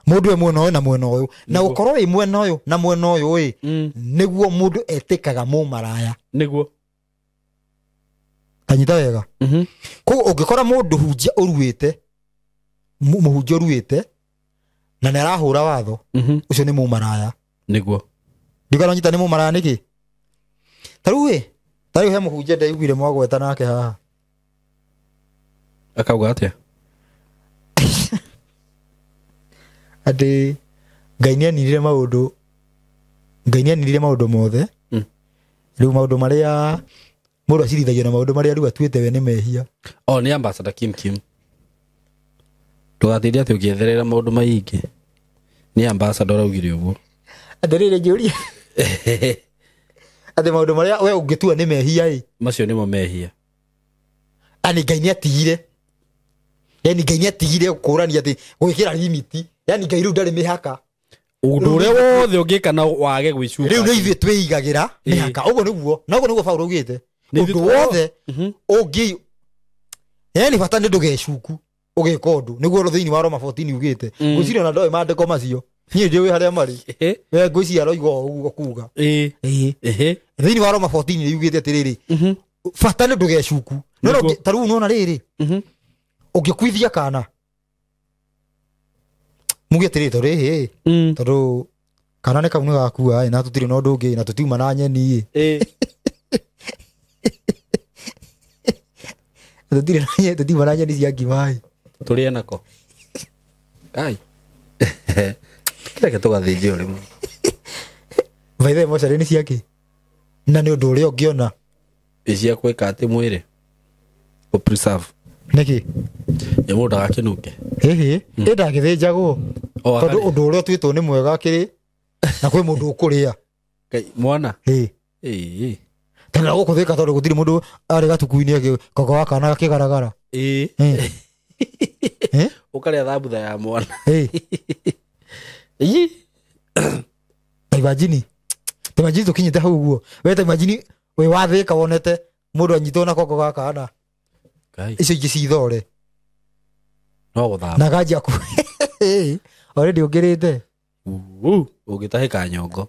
Mũndũ we mwena ũyũ na mwena ũyũ na gũkorwo wĩ mwena ũyũ na mwena ũyũ nĩguo mũndũ etĩkaga mũmaraya. Nĩguo kanyita wega. Koguo ũngĩkora mũndũ hunjia ũruĩte mũhunjia ũruĩte na nĩ arahũra watho ũcio nĩ mũmaraya. Nĩguo ndikana nyita nĩ mũmaraya nĩkĩ? Tarĩu he mũhunjia ndaiguire mwagweta nake haha akauga atĩa atĩ Ngai nĩanirire maũndũ mothe. Rĩu maũndũ marĩa mũndũ acirithagia na maũndũ marĩa rĩu atuĩte we nĩ mehia. Nĩ Ambassador Kim ndũgathiĩ atĩ ũgĩetherera maũndũ maingĩ. Nĩ Ambassador augire ũguo. Atĩrĩrĩ njũria atĩ maũndũ marĩa we ũngĩtua nĩ mehia macio nĩmo mehia. Ani Ngai nĩatigire. Yani Ngai nĩatigire gũkũrania atĩ gwĩkĩra limiti. Yani Ngai rĩu ndarĩ mĩhaka. Ũndũ ũrĩa wothe ũngĩka na wage gwĩcuka. Rĩu nĩ ithuĩ twĩigagĩra mĩhaka. Ũguo nĩguo Paulo augĩte. Ũndũ wothe ũngĩ yani bata nĩ ndũgecuku ũgĩka ũndũ. Nĩguo thĩinĩ wa Roma 14 ugĩte. Ngwĩciria na ndoĩ maandĩko macio. Niĩ njũĩ harĩa marĩ. We ngwĩciria roiga ũguo kuuga. Thĩinĩ wa Roma 14 ugĩte atĩrĩrĩ bata nĩ ndũgecuku. No tarĩu nona rĩrĩ ũngĩkuithia kana muge atĩrĩrĩ tondũ kana nĩ kau nĩ gakua na tũtirĩ na ũndũ ũngĩ na tũtiuma na nyeni tũtiuma na nyeni cia ngima tũrĩe nako ai kĩreke tũgathĩnje ũrĩmwe vaithe mocarĩ nĩ ciake na nĩ ũndũ ũrĩa ũngĩona cia gwĩka atĩ mwĩrĩ o preserve nĩkĩ ya mũndũ agakĩnũke ndagĩthĩnjagwo tondũ ũndũ ũrĩa ũtuĩtwo nĩ mwega kĩrĩ na kwĩ mũndũ ũkũrĩa mwana tena gũkũthĩka tondũ gũtirĩ mũndũ arĩ gatuku-inĩ koko wa kana gakĩgaragara ũkarĩa thambutha ya mwana imagine tũkinyĩte hau ũguo we imagine wĩ wathĩka wonete mũndũ anyitwo na koko ga kana icio ingĩ cithore no gũthamba na kanjia ku already ũngĩrĩte ũngĩtahĩka nyongo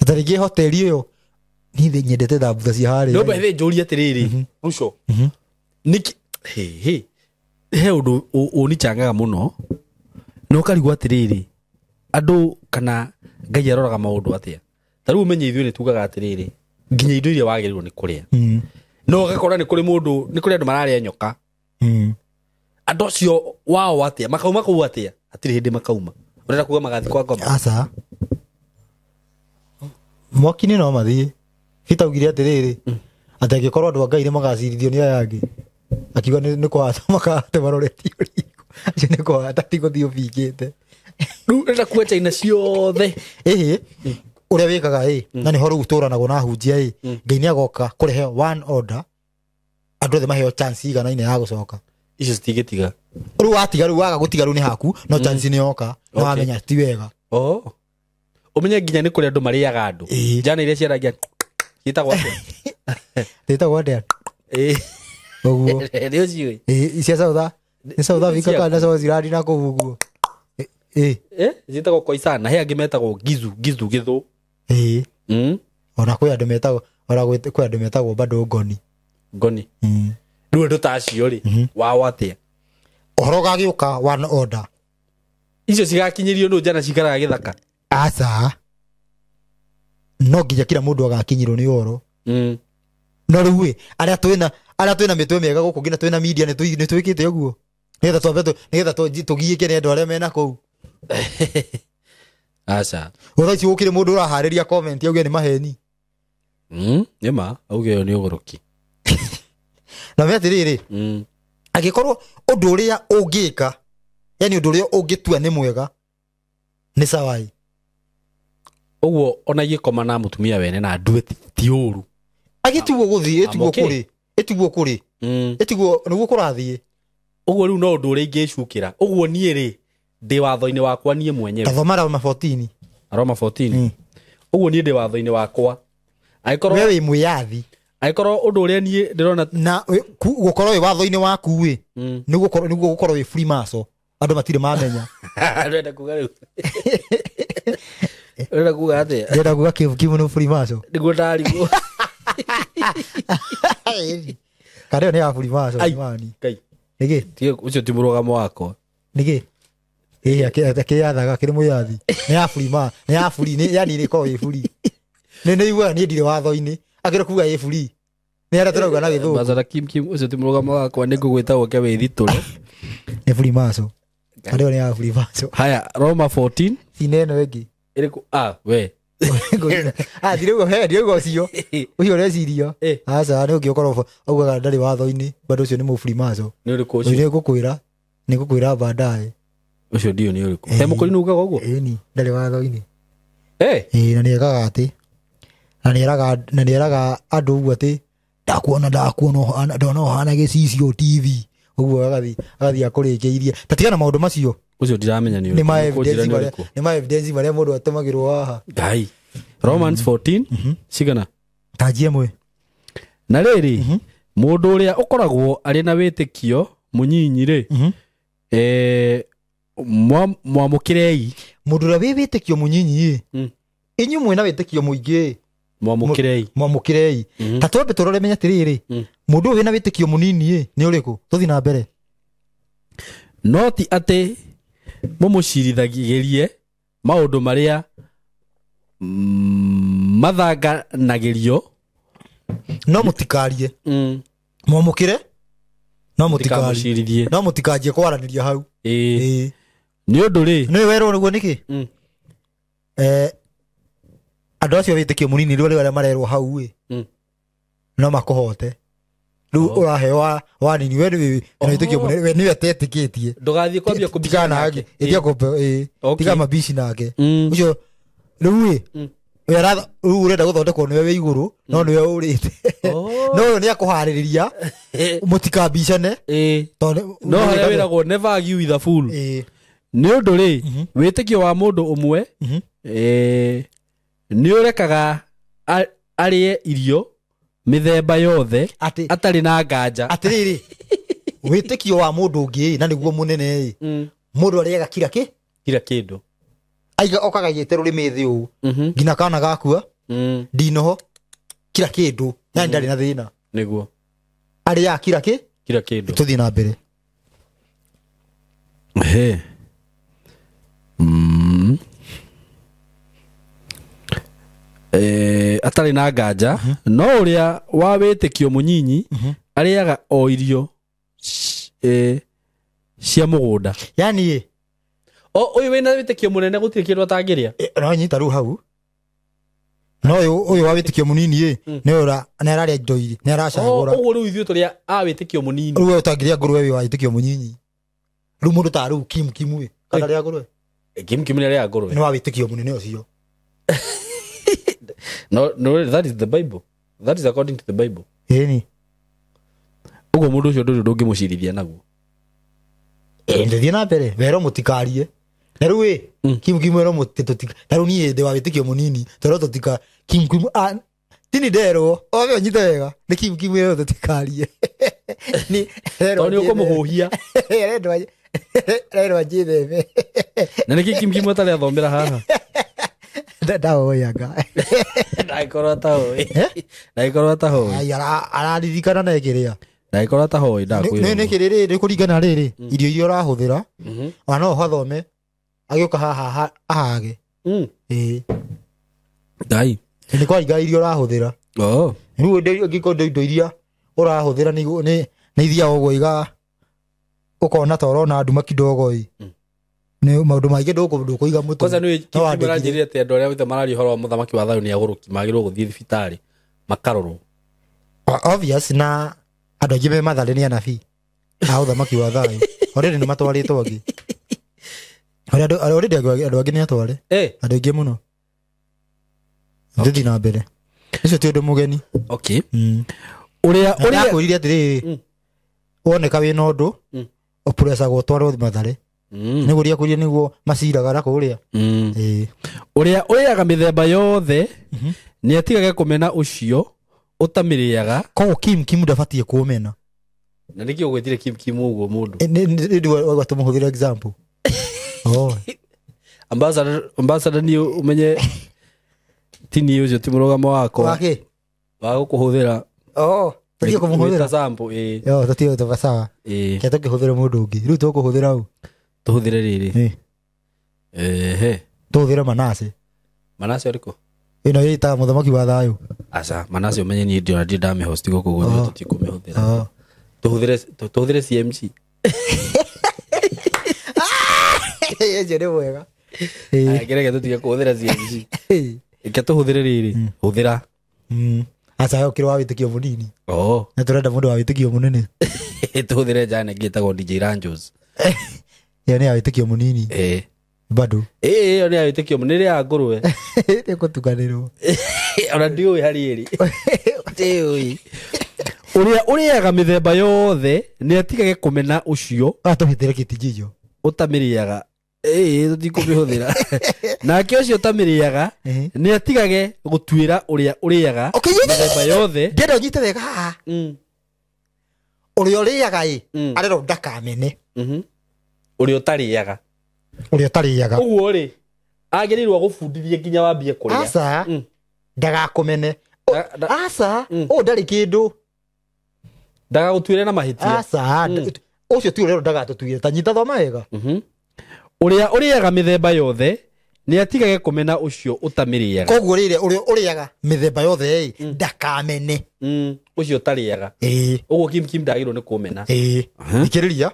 tarĩngĩ hoteli ĩyo niĩ nyendete thambutha cia harĩa no bethe njũria atĩrĩrĩ Ruco nĩkĩ he ũndũ ũnichangaga mũno no ũkarigwo atĩrĩrĩ andũ kana Ngai aroraga maũndũ atĩa. Tarĩu ũmenye ithuĩ nĩ tugaga atĩrĩrĩ nginya indo iria wagĩrĩirwo nĩ kũrĩa no ũgakora nĩ kũrĩ andũ mararĩa nyoka. Andũ acio wao atĩa makauma kũu atĩa hatirĩ hĩndĩ makauma ũrenda kuga magathi kwa ngoma aca mwaki-inĩ no mathiĩ Peter augire atĩrĩrĩ atĩ angĩkorwo andũ a Ngai nĩ magacirithio nĩ aya angĩ akiuga nĩ kũhata makahate maroretio riko acio nĩ kũhata ti gũthiĩ ũbingĩte rĩu ũrenda kuga China ciothe ũrĩa wĩkaga na nĩho rĩu tũranagwo na hunjia Ngai nĩagoka kũrehe one order andũ othe maheo chance iganaine ya gũcoka icio citigĩtiga rĩu watiga rĩu waga gũtiga rĩu nĩ haku no chance nĩ yoka no wamenya ti wega ũmenye nginya nĩ kũrĩ andũ marĩaga andũ njana iria ciaragia gĩtagwo atĩa gĩtagwo atĩa ũguo nĩ ũciũĩ icia South Africa kana Swaziland na kũu ũguo gĩtagwo Khoisan he angĩ metagwo gizu gĩthũ ona kwĩ andũ metagwo ora gwite kwa andu metagwo bado ngoni Rĩu andũ ta acio rĩ wao atĩa ohoro gagiuka one order icio cigakinyĩrio nũ njana cikaraga gĩthaka aca no nginya kila mundu agakinyirwo ni oro no rĩu aria twina mitwe miega guku ngina twina media ni twikite uguo nigetha tugiike ni andu aria mena kou aca uthaici gukire mundu urahariria comment auge ni maheni nima auge yo ni ugoroki na me atiriri agikorwo undu uria ungika yani undu uria ungitua ni mwega ni sawai uguo ona igikoma na mutumia wene na ndue ti uru agituo guthie etiguo kuri etiguo niguo kurathie uguo riu no undu uria ingicukira uguo nie ri ndi watho-ini wakwa nie mwenyewe tathoma Roma 14 Roma 14 uguo nie ndi watho-ini wakwa aikorwo wewe mwiyathi aikorwo undu uria nie ndirona na gukorwo wi watho-ini waku wi niguo gukorwo wi free maso andu matire mamenya ndenda kuga riu ndenda kuga atia ndenda kuga kivu no free maso niguo ndarigwo kare ni ya free maso mani kai nige tiyo ucio ti murugamo wakwa nige akiyathaga kiri muyathi ni ya free ni yani ni ko wi free ni igua ni ndire watho-ini akira kuga wi free ni ara turauga na githu bazara kim ucio ti murugamo wakwa ni ngugwita woke wi thitule ni free maso kare ni ya free maso haya Roma 14 sineno egi iriku we dirego cio ucio recirio aca ni ungiukorwo augaga ndari watho-ini bado ucio ni mu free maso ni uriku ucio ni gukwira baadaye ucio ndio ni uriku he mukuri nugaga uguo ni ndari watho-ini na ni ekaga ati na ni eraga andu uguo ati ndakuona ndona hana gicicio TV uguo agathi akurikiirie tatigana maundu macio ucio ndiramenya ni ni ma evidence maria mundu atumagirwo haha gai Romans 14 cigana tanjie mwe na riri mundu uria ukoragwo ari na witikio munyinyi ri mwamukirei mundu uria wi witikio munyinyi inyu mwina witikio muingi mwamukirei ta twambe turore menya tiriri mundu uyu wina witikio munini ni uriku tuthi na mbere no ti ati mumucirithagirie maundu maria mathanganagirio no mutikarie mwamukire no mutikarie no mutikarie kwaraniria hau ni undu ri ni werwo niguo niki andu acio witikio munini riu aria marerwo hau wi no makuhote riu uraheo wanini we ni witikio munini we ni atetikitie ndugathie kwambia kubigana hagi itia kupe tiga mabici nake ucio riu wera urenda guthondekwo niwe wi iguru no niwe urite no ni akuhaririria mutikabicane no haria wiragwo never argue with a fool ni undu ri witikio wa mundu umwe ni urekaga arie irio mithemba yothe atari na nganja atiriri witikio wa mundu ungi na niguo munene mundu ariega kila kindu aiga okaga yete rurimi thi u ngina kana gakua ndinoho kila kindu na ndari na thina niguo aria kila kindu tuthi na mbere atari na nganja no uria wa witikio munyinyi ariaga o irio cia mugunda yani uyu wina witikio munene gutire kindu atangiria no nyita ru hau no uyu wa witikio munini ni ura neraria ndoiri neracagura uguo riu ithuĩ turia a witikio munini riu utangiria ngurwe wi wa witikio munyinyi riu mundu ta riu kim wi kana ria ngurwe kim ni ria ngurwe ni wa witikio munene ucio no that is the Bible, that is according to the Bible ni uguo mundu ucio ndungimucirithia naguo ndithie na mbere wero mutikarie na riu kim wero mutitutika na riu nie ndi wa witikio munini toro tutika kim tini ndero oge onyite wega ni kim wero tutikarie ni to ni ukumuhuhia rero ajitheme na niki kim atari athomera haha ndaoyaga ndaikorwo ta hoy ndaikorwo ta hoy ai araririkana na ekiria ndaikorwo ta hoy ndakwira nĩ kĩrĩrĩ nĩ kũringana rĩrĩ irio iria ũrahũthĩra ona no hathome agĩũka haha ahage dai nĩ kwaringa irio ũrahũthĩra rĩu ngĩkorwo indo iria ũrahũthĩra nĩ ithiaga ũguo iga ũkona ta ũrona nduma kidogo nĩ maũndũ maingĩ ndũkũiga mũtwe kwanza nĩ kĩmũranjĩrĩre atĩ andũ arĩa wĩte marari ũhoro wa mũthamaki wa thayũ nĩ agũrũki magĩrĩirwo gũthiĩ thibitarĩ makarorwo obvious na andũ aingĩ me matharĩ nĩ anabii a ũthamaki wa thayũ already nĩ matwarĩtwo angĩ already andũ angĩ nĩ atware andũ aingĩ mũno thiĩ na mbere ũcio ti ũndũ mũgeni okay ũrĩa kwĩrire atĩrĩrĩ woneka wĩna ũndũ ũpurecagwo ũtwarwo matharĩ nĩguo ria kũria nĩguo maciraga na kũrĩa ũrĩa ũrĩaga mĩthemba yothe nĩ atigage kũmena ũcio ũtamĩrĩaga koguo Kim ndabatiĩ kũmena na nĩkĩ ũgwĩtire Kim ũguo mũndũ nĩ tũmũhũthĩre example ambassador ni umenye tini ũcio ti mũrũgamo wako wa gũkũhũthĩra tũtiĩ kũmũhũthĩra sample tũtiĩ tũbasawa ke tũkĩhũthĩra mũndũ ũngĩ rĩu tũkũhũthĩra u tuhudhire riri tuhudhire Manase ariko ino yita mũthamaki wa thayũ aca Manase umenye ni ndio ndame host gũkũ gũthĩ tũtikumĩhũthĩra tuhudhire CMC yeje nĩ wega gerege tutige kũhũthĩra CMC ike tuhudhire riri hũthĩra aca ũkĩrĩ wa wĩtĩkio mũnini na tũrenda mũndũ wa wĩtĩkio mũnene tuhudhire jana ngĩtagwo DJ Ranjos yani awĩtĩkio mũnini bado yo nĩ awĩtĩkio mũnene ya ngũrwe nĩ gũtukanĩrwo ona ndiũĩ harĩ ĩrĩ ũrĩa ũrĩaga mĩthemba yothe nĩ atigage kũmena ũcio atũhĩtĩre kĩtinjio ũtamĩrĩaga tũtikũmĩhũthĩra nake ũcio ũtamĩrĩaga nĩ atigage gũtuĩra ũrĩa ũrĩaga mĩthemba yothe ngenda ũnyite wega haha ũrĩa ũrĩaga arerwo ndakamene ũrĩa ũtarĩaga ũguo rĩ agĩrĩirwo gũbundithia nginya wambie kũrĩa aca ndagakũmene aca ndarĩ kĩndũ ndagagũtuĩre na mahĩtia aca ũcio ti ũrerwo ndagatũtuĩre ta nyita thoma wega ũrĩa ũrĩaga mĩthemba yothe nĩ atigage kũmena ũcio ũtamĩrĩaga koguo rĩrĩ ũrĩa ũrĩaga mĩthemba yothe ndakamene ũcio ũtarĩaga ũguo Kim ndagĩrĩirwo nĩ kũmena thikĩrĩria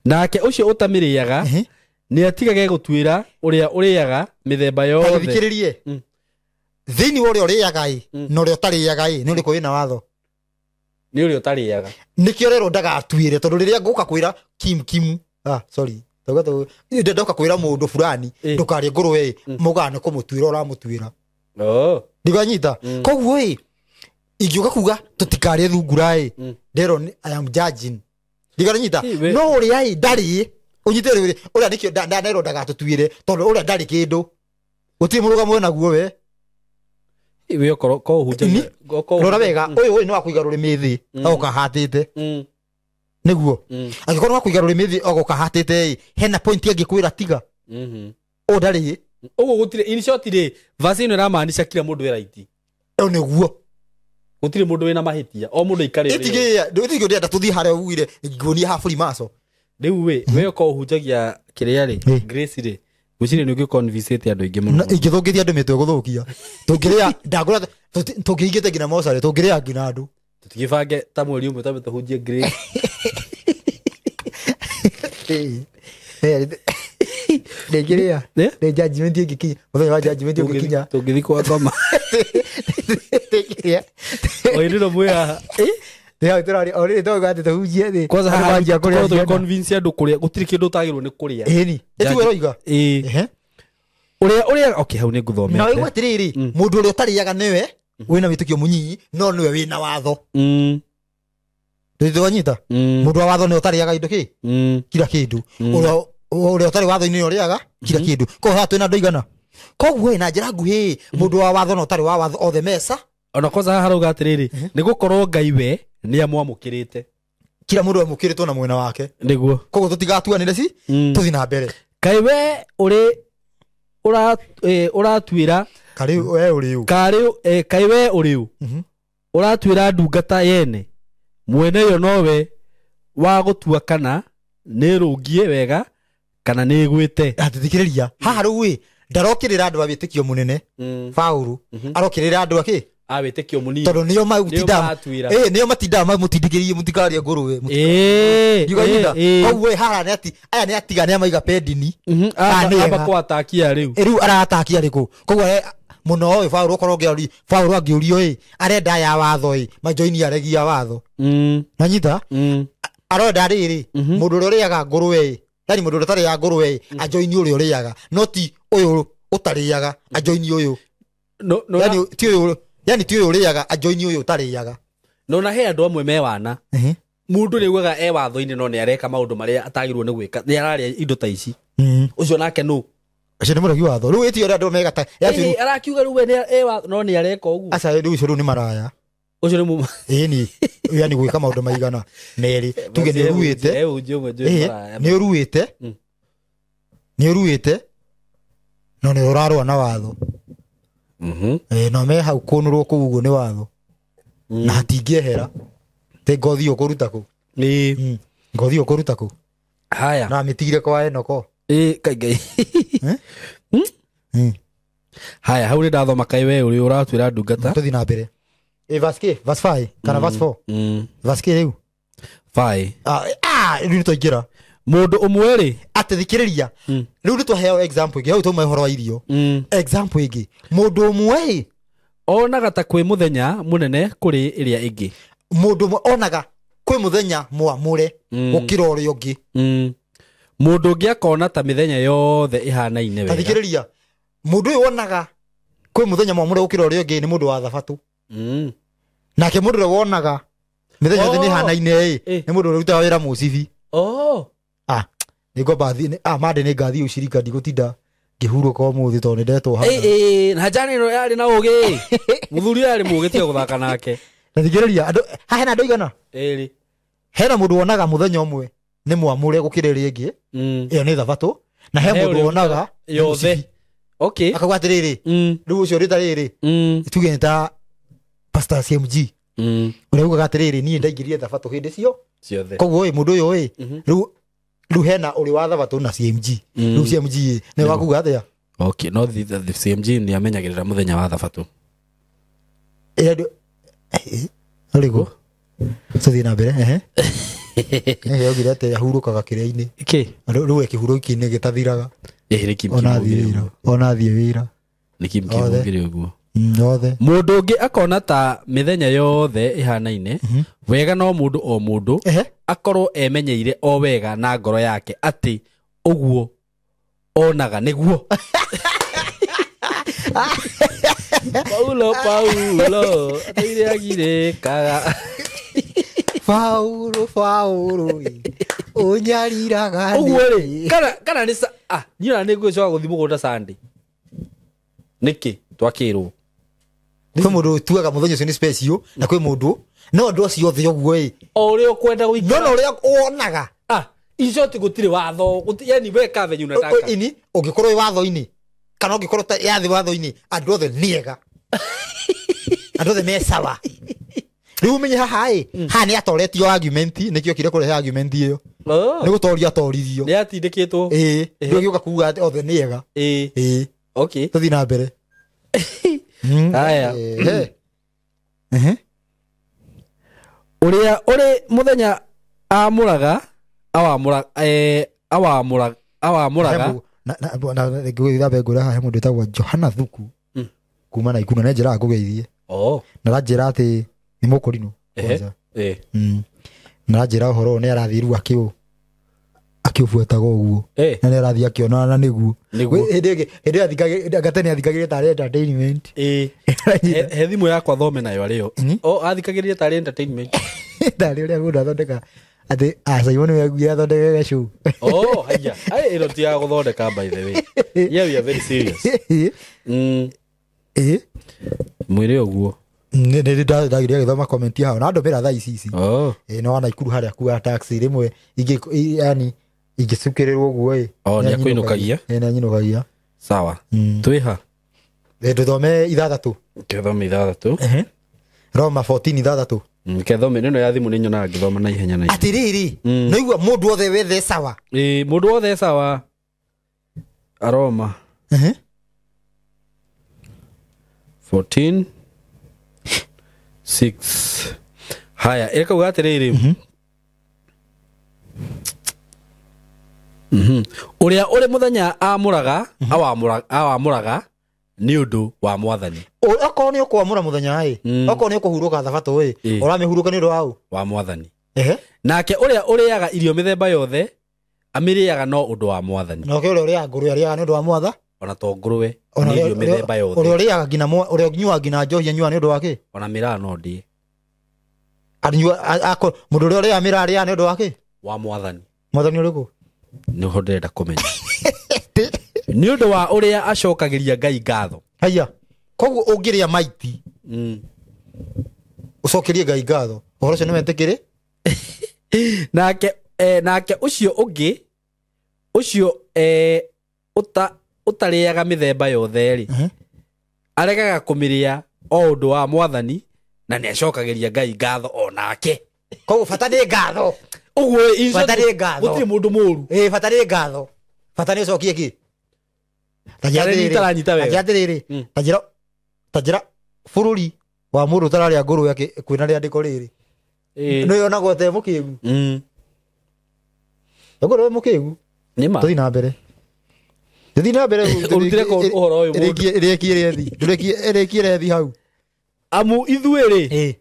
nake ũcio ũtamĩrĩaga nĩ atigage gũtuĩra ũrĩa ũrĩaga mĩthemba yothe thikĩrĩrie thĩinĩ wa ũrĩa ũrĩaga na ũrĩa ũtarĩaga nĩ ũrĩkũ wĩna watho nĩ ũrĩa ũtarĩaga nĩkĩo rero ndagatuĩre tondũ rĩrĩa ngũka kwĩra Kim sorry ndoka kwĩra mũndũ fulani ndũkarĩe ngũrwe mũgana nĩ kũmũtuĩra ũramũtuĩra ndiganyita koguo ingĩũka kuga tũtikarĩe thungura ndero I am judging ndiganyita no ũrĩa ndarĩ ũnyite ũrĩa nĩkĩo ndanero ndagatũtuĩre tondũ ũrĩa ndarĩ kĩndũ gũtirĩ mũrũgamo naguo we iwe ko hunja rora wega ũyũ nĩ wa kũiga rũrĩmĩ thĩ ũkahatĩte nĩguo angĩkorwo wa kũiga rũrĩmĩ thĩ ũkahatĩte hena point angĩkwĩra tiga ndarĩ ũguo gũtirĩ in short rĩ verse ĩno ĩramaanisha kila mũndũ wĩ right nĩguo gũtirĩ mũndũ wĩna mahĩtia o mũndũ aikarĩre ĩtigĩ ndĩrenda tũthiĩ harĩa ũguire nguonia haburi maco rĩu we ko hunjagia kĩrĩa rĩ Grace rĩ gũcirĩ nĩ ũgĩconvincate andũ aingĩ mũno ingĩthũkĩria andũ mĩtwe gũthũkia tũngĩrĩa ndagũra tũngĩingĩte nginya mocarĩ tũngĩrĩa nginya andũ tũtigĩbange ta mweri ũmwe tambe tũhunjie Grace ndĩngĩrĩa nĩ judgment ĩngĩkinya mũthenya wa judgment ũngĩkinya tũngĩthiĩ kwa ngoma o hĩndĩ ĩno mwĩ haha already toga ati tuhujie thi kwanza haja kũrĩa to convince andũ kũrĩa gũtirĩ kĩndũ utagĩrwo nĩ kũrĩa ĩni eti weroiga ũrĩa okay hau nĩ ngũthomete na wewe atiriri mũndũ ũrĩa ũtarĩaga nĩwe wĩna wĩtĩkio mũnyinyi no nĩwe wĩna watho ndĩthonyita mũndũ wa watho nĩ ũtarĩaga indo kila kĩndũ ũrĩa ũtarĩ watho-inĩ ũrĩaga kila kĩndũ koguo twĩna andũ igana koguo na njĩra nguhĩ mũndũ wa watho na ũtarĩ wa watho othe mesa ona kwanza haha harauga atĩrĩrĩ nĩ gũkorwo Ngai we nĩ amwamũkĩrĩte kila mũndũ amũkĩrĩtwo na mwena wake nĩguo koguo tũtigatuanĩre tũthiĩ na mbere Ngai we uratwira kari we uriu kai we uriu uratwira ndungata yene mwene yo nowe wa gutua kana ni rungie wega kana ni gwite atithikiriria haha ruwi ndarokirira andu abitikio munene Paulu arokirira andu aki abitikio munini tondu nio magutinda nio matinda mamutindikiririe mutikaria nguruwe yugaida koguo haha ni ati aya ni atiga ni amaiga pendini aba kwatakia riu aratakia riku koguo muno oy Paulu ukorwo ngiori Paulu angiurio arenda ya watho majoini aregia watho nanyita aroda riri mundu uriaga nguruwe yani mundu utari ya nguruwe ajoini uri uriaga noti uyu utariaga ajoini uyu yani ti uyu ti uyu uriaga ajoini uyu utariaga no na he andu amwe me wana mundu ni gwaga watho-ini no ni areka maundu maria atagirwo ni gwika ni araria indo ta ici ucio nake no acio ni muragi watho riu iti andu mega ta arakiuga riu ni watho no ni areka uguo aca riu ucio ni maraya ucio ni ni yani gwika maundu maigana neri tuge ni ruite ni ruite no ni urarwa na watho no me hau kunurwo kuguo ni watho na hatingehera te ngothi ukuruta ku ni ngothi ukuruta ku haya na mitigire kwa Enoko kai haya hau ni ndathoma kai we uri uratwira ndungata tuthi na mbere verse 5 kana verse 4 verse riu 5 riu toingira mundu umwe ri atithikiriria riu nitwaheo example ingi hau tuma ihoro wa irio example ingi mundu umwe onaga ta kwi muthenya munene kuri iria ingi mundu umwe onaga kwi muthenya mwamure gukira uria ungi mundu ungi akona ta mithenya yothe ihanaine wega atithikiriria mundu uyu onaga kwi muthenya mwamure gukira uria ungi ni mundu wa thabatu nake mundu uria wonaga mithenya yothe ni ihanaine ni mundu uria utaga wira mucibi niko bathi mande ni ngathi ucirika ndigutinda ngihurũka umuthi tondu ndetwo haha na njani ino yari na ugi muthuri yari mugi tiga guthaka nake ndathikiriria andu haha na andu igana eri hena mundu wonaga muthenya umwe ni mwamure gukira iria ingi iyo ni thabatu na he mundu wonaga yothe okay akagwa atiriri riu ucio rita riri tuge ni ta Pastor CMG uria ugaga atiriri nie ndaingirie thabatu hindi cio ciothe koguo mundu uyu riu hena uri wa thabatu na CMG riu CMG ni wakuga atia okay no the CMG ni amenyagirira muthenya wa thabatu arigo tuthi na mbere yogira ate yahurukaga kiria-ini riu ekihuruki-ini gitathiraga ona thie wira nikimkimugire uguo yothe mundu ungi akona ta mithenya yothe ihanaine wega no mundu o mundu akorwo emenyeire o wega na ngoro yake ati uguo onaga niguo Paulo ateire agire kaga Paulo unyariraga uguo ri kana ni nyina ni ngwicoka guthi mugunda Sunday niki twakirwo kwi mundu tuaga muthenya ucio ni special na kwi mundu no ndu acio othe uguo o uri ukwenda guikara no uria wonaga icio ti gutire watho yani weka venye unataka ini ungikorwo watho-ini kana ungikorwo yathi watho-ini andu othe niega andu othe me sawa riu menye haha haha ni atoretio argument nikio kire kurehe argument iyo ni gutoria atorithio ni atindikitwo ndio gioka kuga othe niega okay tuthi na mbere haya uria uri muthenya amuraga awamuraga na ngwira ngwira haha mundu etagwo Johana Thuku kuma na ikuna njira ngugeithie na ranjira ati ni mukurino na ranjira uhoro ni arathiru akiubuetaga uguo na ni arathi akiona na niguo hindi athikagire athikagire tari entertainment he thimu yakwa thome nayo ario athikagire tari entertainment tari uria mundu athondeka ati Simon we athondeka gacu haya ino ti ya guthondeka by the way we are very serious mwire uguo ni ndagiria githoma comment hao na ndomera thaa ici no wana ikuru haria kuwa taxi rimwe yani ingicukirerwo uguo ni akuinukagia na nyinukagia sawa twiha nduthome ithathatu kethome ithathatu Roma 14 ithathatu kethome nino ya thimu ninyona ngithoma na ihenya na atiriri noigua mundu othe wethe sawa mundu othe sawa Aroma 14 6 haya eka ugatiriri uria uri muthenya amuraga awamuraga ni undu wa mwathani okorwo ni ukwamura muthenya okorwo ni ukuhuruka thabato uramihuruka ni undu wa mwathani nake uria uriaga irio mithemba yothe amiriaga no undu wa mwathani noke uria nguru ariaga ni undu wa mwatha ona to nguruwe ni irio mithemba yothe uria ngina uria nyua ngina njohi nyua ni undu wake ona mira no ndi anyua mundu uria mira aria ni undu wake wa mwathani uriku ni ho ndenda kumenya ni undu wa uria acokagiria Ngai ngatho haya koguo ungiria maiti ucokerie Ngai ngatho uhoro ucio ni wetikire nake ucio ungi ucio utariaga mithemba yothe ri aregaga kumiria o undu wa mwathani na ni acokagiria Ngai ngatho onake koguo bata ni ngatho uguo bata ni ngatho gutiri mundu muru bata ni ngatho bata ni ucokie ki tajatiriri tajira bururi wa mundu tararia nguru yake kwina riandiko riri no yonagwo te mukigu nguru mukigu nima tuthi na mbere urutire ko uhoro uyu rekiere thi hau amu ithuiri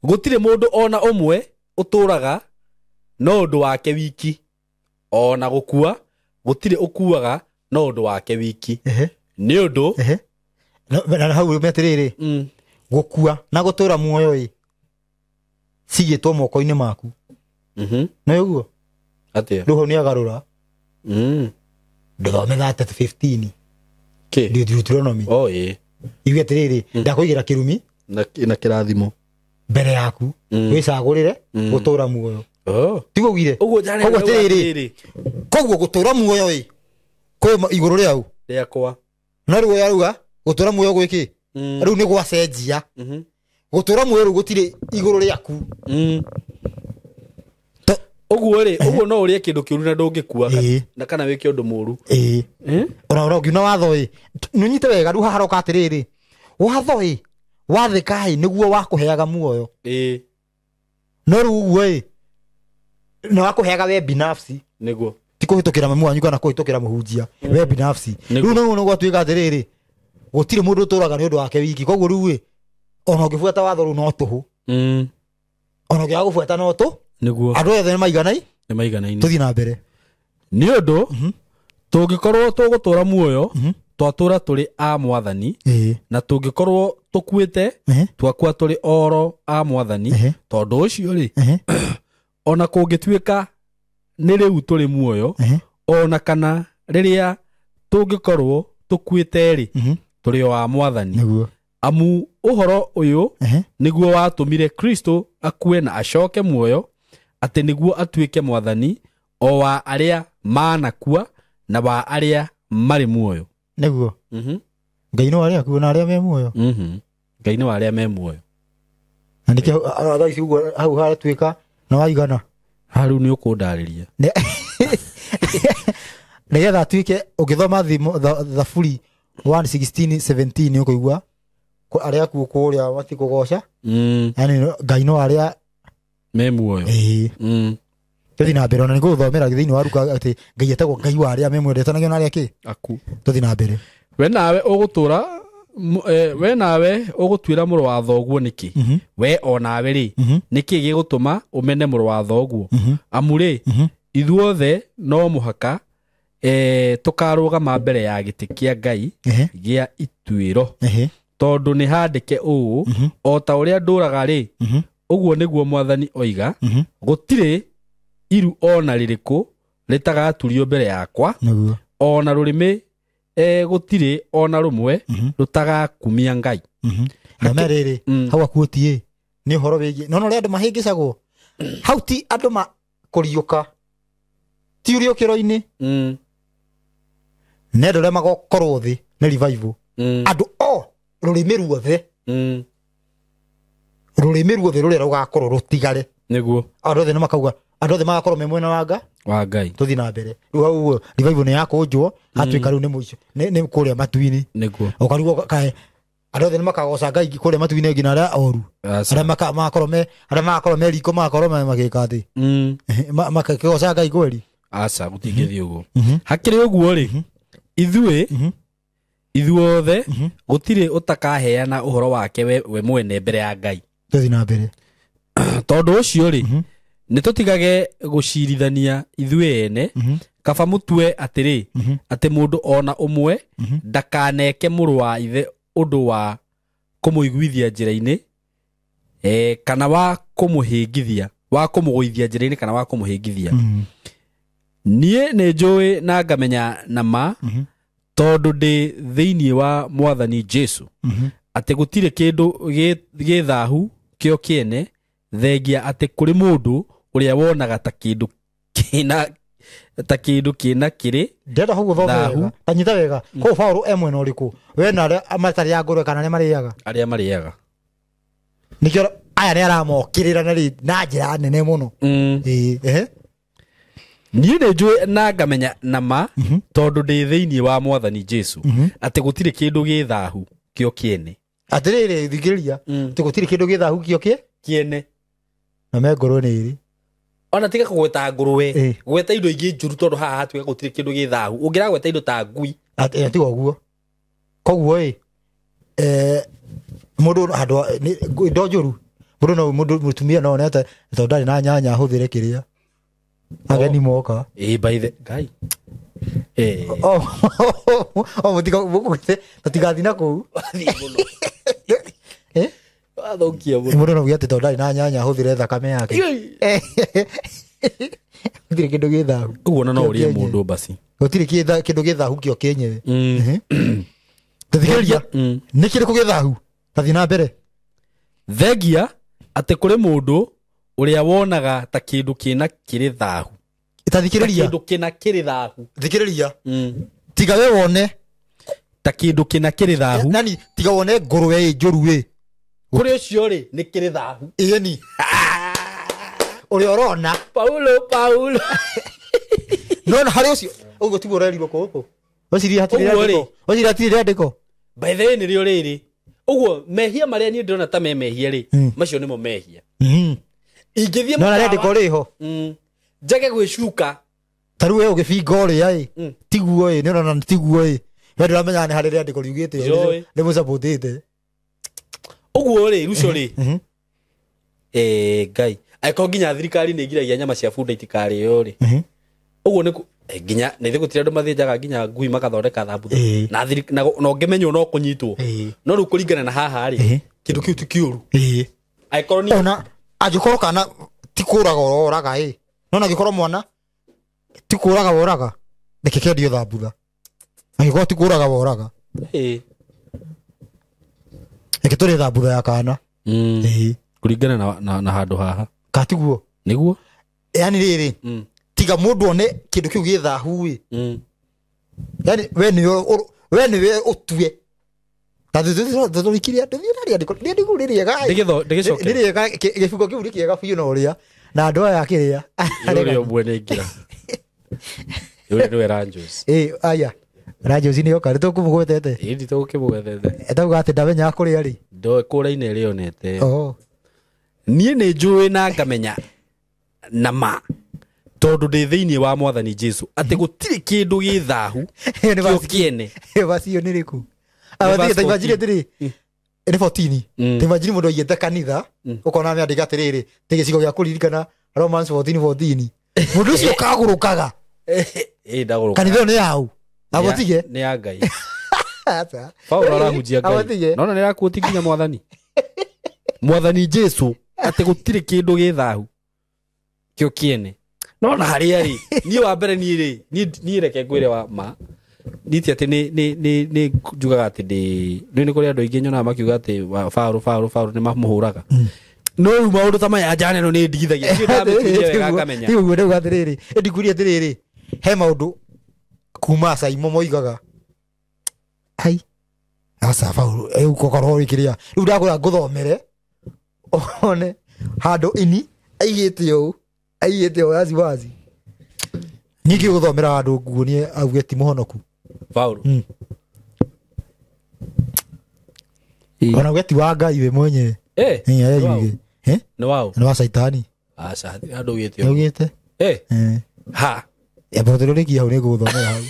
gutire mundu ona umwe uturaga no undu wake wiki ona gukua gutire ukuaga no undu wake wiki ni undu na hau metiriri gukua na gutura muoyo cigitwo moko-ini maku no uguo atia ruho ni agarura nduthome 15 Deuteronomy igue atiriri ndakuigira kirumi na kirathimo mbere yaku wicagurire gutura muoyo tigugire uguo atiriri koguo gutura muoyo kwa iguru riau riakwa na ruo yaruga gutura muoyo gwiki riu ni gwacenjia gutura muoyo riu gutire iguru riaku uguo ri uguo no urie kindu kiuru na ndungikua na kana wike undu muru ona ngiuna watho nunyite wega riu haroka atiriri watho wathika niguo wakuheaga muoyo no riu uguo ni wakuheaga we binafsi niguo tikuhitukira mamu wanyu kana kuhitukira muhunjia we binafsi riu no gwatuika atiriri gutire mundu turaga ni undu wake wiki koguo riu ona ngifuata watho riu no tuhu ona ngiaga gufuata no tu niguo andu othe ni maiganaine tuthi na mbere ni undu tungikorwo tugutura muoyo twatura turi a mwathani na tungikorwo tukuite twakua turi oro a mwathani tondu ucio ri ona kungituika ni riu turi muoyo ona kana riria tungikorwo tukuite ri turi wa mwathani amu uhoro uyu niguo watumire Kristo akue na acoke muoyo ati niguo atuike mwathani o wa aria manakua na wa aria mari muoyo niguo Ngai no aria akua na aria me muoyo Ngai no aria me muoyo na nikio thaici uguo hau haratuika na waigana haru ni ukundariria nigetha atuike ukithoma thaburi 1:16-17 ukuigua aria kuo kuria matikugoca yani Ngai no aria me muoyo tuthi na mbere ona niguthomera thiini wa Luka ati Ngai etagwo Ngai wa aria me muoyo ndetanagio na aria ki aku tuthi na mbere we nawe ugutura we nawe ugutwira muru wa thoguo niki we onawe ri niki gigutuma umene muru wa thoguo amuri ithuothe no muhaka tukarugama mbere ya giti kia Ngai gia itwiro tondu ni handike uu o ta uria nduraga ri uguo niguo mwathani oiga gutire iru ona ririku ritagaturio mbere yakwa ona rurimi gutire ona rumwe rutagakumia Ngai na meriri hau akuotie ni horo wigi no ria andu mahingicagwo hau ti andu kuriuka ti urio kiro-ini nendo le magokorwo thi ne revival andu rurimi ruothe rurira rugakorwo rutigare niguo andu othe makauga andu othe magakorwo me mwena wa Ngai tuthi na mbere riu revival ne yakunjwo hatuika riu ne muico ne kuria matuini niguo ukarigwo kae andu othe makagoca Ngai kuria matuini ngina aria oru aria magakorwo me riko magakorwo magika thi makagoca Ngai kweli aca gutingithi uguo hakiri uguo ri ithuothe gutire utakaheana uhoro wake we mwene mbere ya Ngai tuthi na mbere tondu ucio ri nitutigage gucirithania ithuene kaba mutwe atiri ati mundu ona umwe ndakaneke muru wa ithe undu wa kumuiguithia njira-ini kana wa kumuhingithia wa kumuguithia njira-ini kana wa kumuhingithia nie ne njui na ngamenya nama tondu ndi thiini wa Mwathani Jesu ati gutire kindu githahu kio kiene thengia ati kuri mundu uria wonaga ta kindu kina kiri ndenda hugo thomega anyita wega ko Paulo mwena uriku we na amatari ya ngurwe kana aria mariaga nikio aya ne aramokirira na njira nene muno nie ne njui na ngamenya nama tondu ndi thiini wa Mwathani Jesu ati gutire kindu githahu kio kiene atiriri thigiria ati gutire kindu githahu kio kiene na me ngoro ni iri ona tiga kugweta ngurwe gweta indo ingi njuru tondu haha hatuika gutire kindu githahu ungira gweta indo ta ngui ati guo koguo mundu handu indo njuru mundu mutumia no nete tondu ndari na nyanya huthire kiria ageni moka by the guy mutigathi na kuu athokia mundu no giate tondu ndari na nyanya huthire thakame yake gutire kindu githahu uguo no urie mundu basi gutire kindu githahu kio kenyewe tuthigeria nikire kugithahu tathi na mbere thengia ati kuri mundu uria wonaga ta kindu kina kiri thahu itathikiriria kindu kina kiri thahu thikiriria tiga we wone ta kindu kina kiri thahu nani tiga wone ngurwe njuru kuri ucio ri ni kiri thahu ni uri orona Paulo no hari ucio ugo tigo rerirwo ko waciri hatire ndiko by the way ni rio riri uguo mehia maria ni ndona ta memehia ri macio nimo mehia ingithie no na ndiko riho njage gwicuka taru we ugibinga uri tiguo ni ona tiguo we ndiramenya ni hari ndiko riugite ni musapotete uguo ri rucio ri Ngai aiko nginya thirikari ni ngiragia nyama cia bunda itikari yo ri uguo ni nginya ni thigutire andu mathinjaga nginya ngui makathondeka thambutha na no ngemenyo no kunyitwo no ru kuringana na haha ri kindu kiu ti kiuru aiko ni ona agikorwo kana tikuraga oraga no na gikorwo mwana tikuraga oraga nikike ndio thambutha agikorwo tikuraga oraga ekitore thambutha ya kana kuringana na handu haha katiguo niguo yani riri tiga mundu one kindu kiu githahu yani we niwe utue tatuthikiria ndithiraria ndikuria gai ndigicoke gibuko kiu rikiega biu no ria na ndo ya kiria uri omwe ni ngira uri niwe Ranjos aya Ranjos ni okari tukumugwetete ndi tukimugwetete etauga ati ndamenya kuria ri ndo kuraine ri onete nie ni njui na ngamenya nama tondu ndi thiini wa Mwathani Jesu ati gutire kindu githahu kio kiene basi yo niriku abathie taivanjiri atiri ni 14 taivanjiri mundu yete kanitha ukona miandika atiriri tigicigo gia kuririkana Romans 14:14 mundu ucio kagurukaga ndaguruka kanitha ni yau abotige ni ya Ngai Paulo arahujia Ngai nona nirakuoti nginya Mwathani Jesu ati gutire kindu githahu kio kiene nona haria ri ni wa mbere ni reke ngwire wa ma niti ati ni njugaga ati ni kuri andu aingi nyona makiuga ati Paulo ni mamuhuraga no maundu ta maya jane no ni ndigithagia cio ndamenya wega ngamenya igu ndo gathiriri ndikuria atiriri he maundu kuma Saimo moigaga hai asa Paulo ukokorwo wikiria riu ndagura nguthomere one handu ini aigite o wazi niki guthomera handu nguonie auge ti muhonoku Paulo ona weti wa Ngai we mwenye no wao no wa saitani asa handu ugite ugite ha ya botororeki hau ni guthomera hau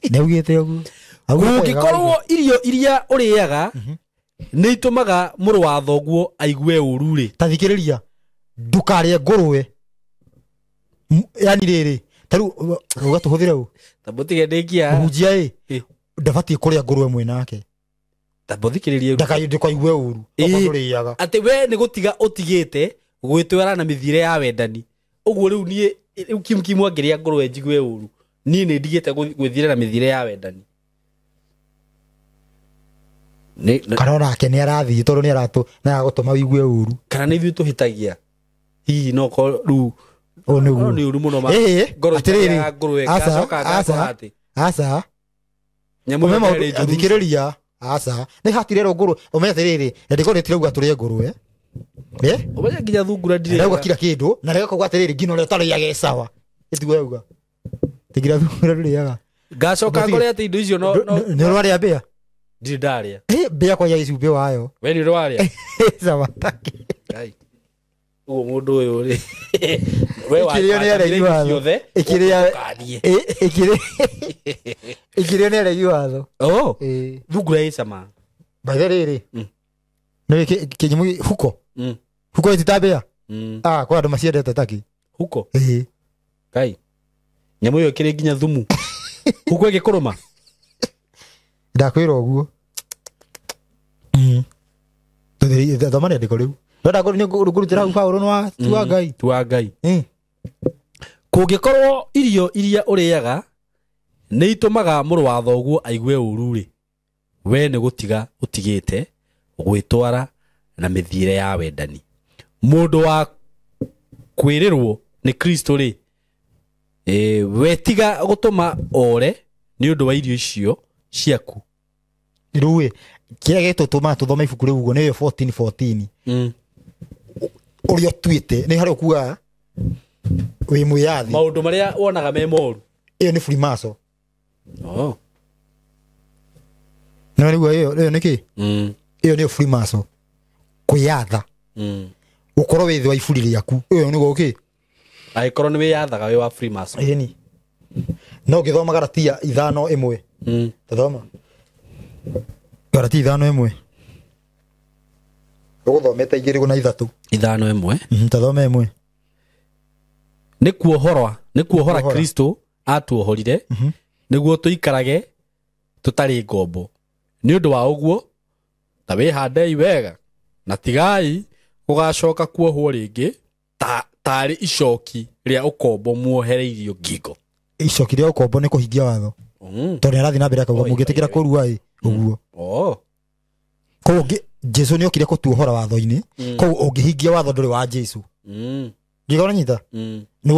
ne ugite ogu Ungikorwo irio iria uriaga ni itumaga muru wa thoguo aigue uru ri tathikiriria ndukarie ngurwe yani riri taru ugatuhuthira u tabutige ndikia hujia ndabatie kuria ngurwe mwe nake tabuthikiririe ndakaigue uru okonduriaga ati we ni gutiga utigite gwitwara na mithire ya wendani uguo riu nie kimkimu angiria ngurwe njigue uru nie ni ndigite gwithira na mithire ya wendani karora ke ni arathi tondu ni aratu na agutuma wigue uru kana ni ithu tuhitagia hihi no ko ru onu ni uru muno ma ngoro atiriri asa nyamu mema athikiriria asa ni hatire ro nguru ume atiriri ndiko ni tirauga turie ngurwe umeja nginya thungura ndire ndauga kila kindu na reko kwa atiriri ngino le tariage sawa itiguo uga tigira thungura ndiriaga ngacoka ngore ati indo icio no ni rwaria bia ndidaria bia kwa ya icumbi wayo we ni rwaria sawa taki ai ugo mundu uyu ri we wa ikirio ni aregi watho ikirio ni aregi watho thungura icama baitha riri no kinyimu huko ititabia kwa andu maciendete taki huko kai nyamu yo kiri nginya thumu huko igikuruma ndakwira oguo thomani andiko riu ndakori ni kurutira hau Paulo no tuwa Ngai kungikorwo irio iria uriaga ni itumaga muru wa thoguo aigue uru ri we ni gutiga utigite gwitwara na mithire ya wendani mundu wa kwirirwo ni Kristo ri wetiga gutuma ore ni undu wa irio icio ciaku riu kiria gitutuma tuthome ibuku riu uguo ni 14:14 urio twite ni hari ukuga wi muyathi maundu maria wonaga me moru iyo ni Freemason no riu iyo niki iyo ni Freemason kuyatha ukorwo withi wa iburi riaku iyo ni goki aikorwo ni wiyathaga we wa Freemason ni no githoma Galatia 5:1 tathoma Galatia 5:1 uguthomete igiri guna ithatu 5:1 tathoma 1 ni kuohora Kristo atuohorire niguo tuikarage tutari ngombo ni undu wa uguo ta wihandei wega na tigai ugacoka kuohwo ringi tari icoki ria ukombo muohereirio ngingo icoki ria ukombo ni kuhingia watho tondu arathi na mbere akauga mungitikira kurua uguo koguo Jesu ni okire kutuohora watho-ini koguo ungihingia watho nduri wa Jesu ngigona nyita ni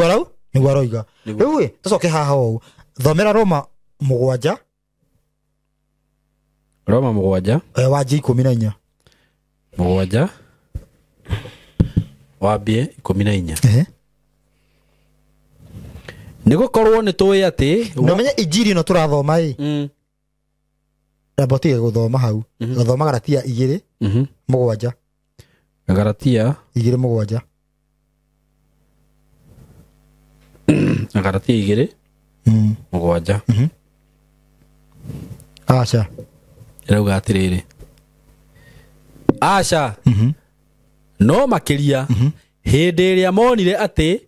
waroiga riu tucoke haha o thomera Roma 7 wanje 14 7 wambie 14 nigukorwo ni tuwi ati no menya injiri no turathoma rabotige guthoma hau gathoma Galatia 2:7 Galatia 2:7 Galatia 2:7 acha irauga atiriri acha no makiria hindi iria monire ati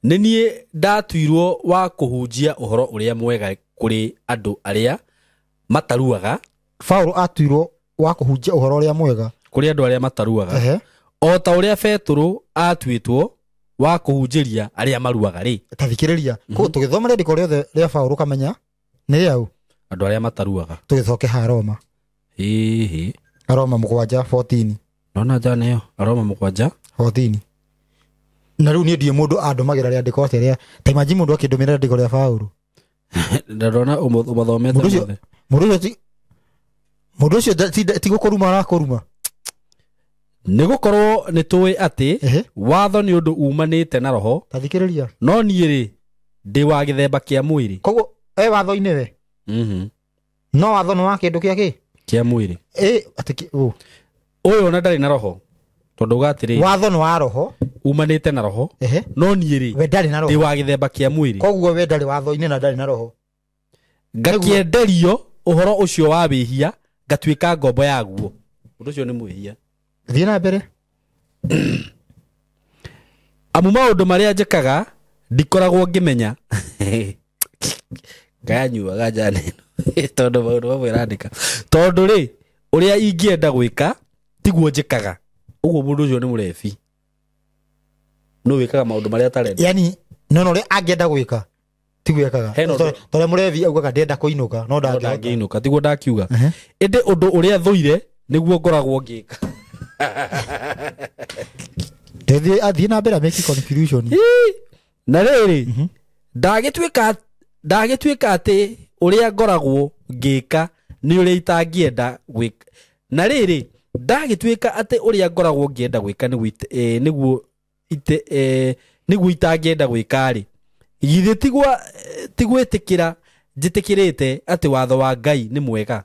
ni nie ndatuirwo wa kuhunjia uhoro uria mwega kuri andu aria mataruaga Paulo atuirwo wa kuhunjia uhoro uria mwega kuri andu aria mataruaga o ta uria Petro atuitwo wa kuhunjiria aria maruaga ri tathikiriria ko tugithoma rindiko riothe ria Paulo kamenya ni riau andu aria mataruaga tugicoke ha Roma Roma 7:14 nona jana yo Roma 7:14 na riu ni ndie mundu andumagira ria ndiko ria ta imagine mundu akindumira ndiko ria Paulo ndarona umathomete Mũndũ ũcio- mũndũ ũcio ti gũkũruma arakũruma. nĩ gũkorwo nĩ tũĩ atĩ Ehe. watho nĩ ũndũ umanĩte na roho, Tathikĩrĩria. no niĩ rĩ ndĩ wa gĩthemba kĩa mwĩrĩ. Koguo watho-inĩ we no watho nĩ wa kĩndũ kĩa kĩ kĩa mwĩrĩ atĩ ũyũ ona ndarĩ na roho, tondũ gatĩrĩ watho nĩ wa roho. umanĩte na roho, Ehe. no niĩ rĩ We ndarĩ na ndĩ roho. wa gĩthemba kĩa mwĩrĩ. Koguo we ndarĩ watho-inĩ na ndarĩ na roho. Ngakĩenderio ũhoro ũcio wa wĩhia, ngatuĩka ngombo yaguo. Ũndũ ũcio nĩ mwĩhia. Thiĩ na mbere. Amu maũndũ marĩa njĩkaga ndikoragwo ngĩmenya. Nganyuaga njane ĩno tondũ maũndũ mamwe arandĩka, tondũ rĩ ũrĩa ingĩenda gwĩka tiguo njĩkaga. Ũguo mũndũ ũcio nĩ mũrebi, no wĩkaga maũndũ marĩa atarenda. Yani no ũrĩa angĩenda gwĩka tiguo ekaga. Hena ũndũ- Tondũ mũrevi augaga ndenda kũinũka no ndangĩhota. Ndangĩinũka, tiguo ndakiuga. Ehe. Ĩndĩ ũndũ ũrĩa thũire nĩguo ngoragwo ngĩka. Athiĩ na mbere make confusion. Na rĩrĩ ndagĩtuĩka atĩ ũrĩa ngoragwo ngĩka nĩ ũrĩa itangĩenda gwĩka. Na rĩrĩ ndagĩtuĩka atĩ ũrĩa ngoragwo ngĩenda gwĩka nĩguo itangĩenda gwĩka rĩ, githĩ tigwĩtĩkĩra njĩtĩkĩrĩte atĩ watho wa Ngai nĩ mwega.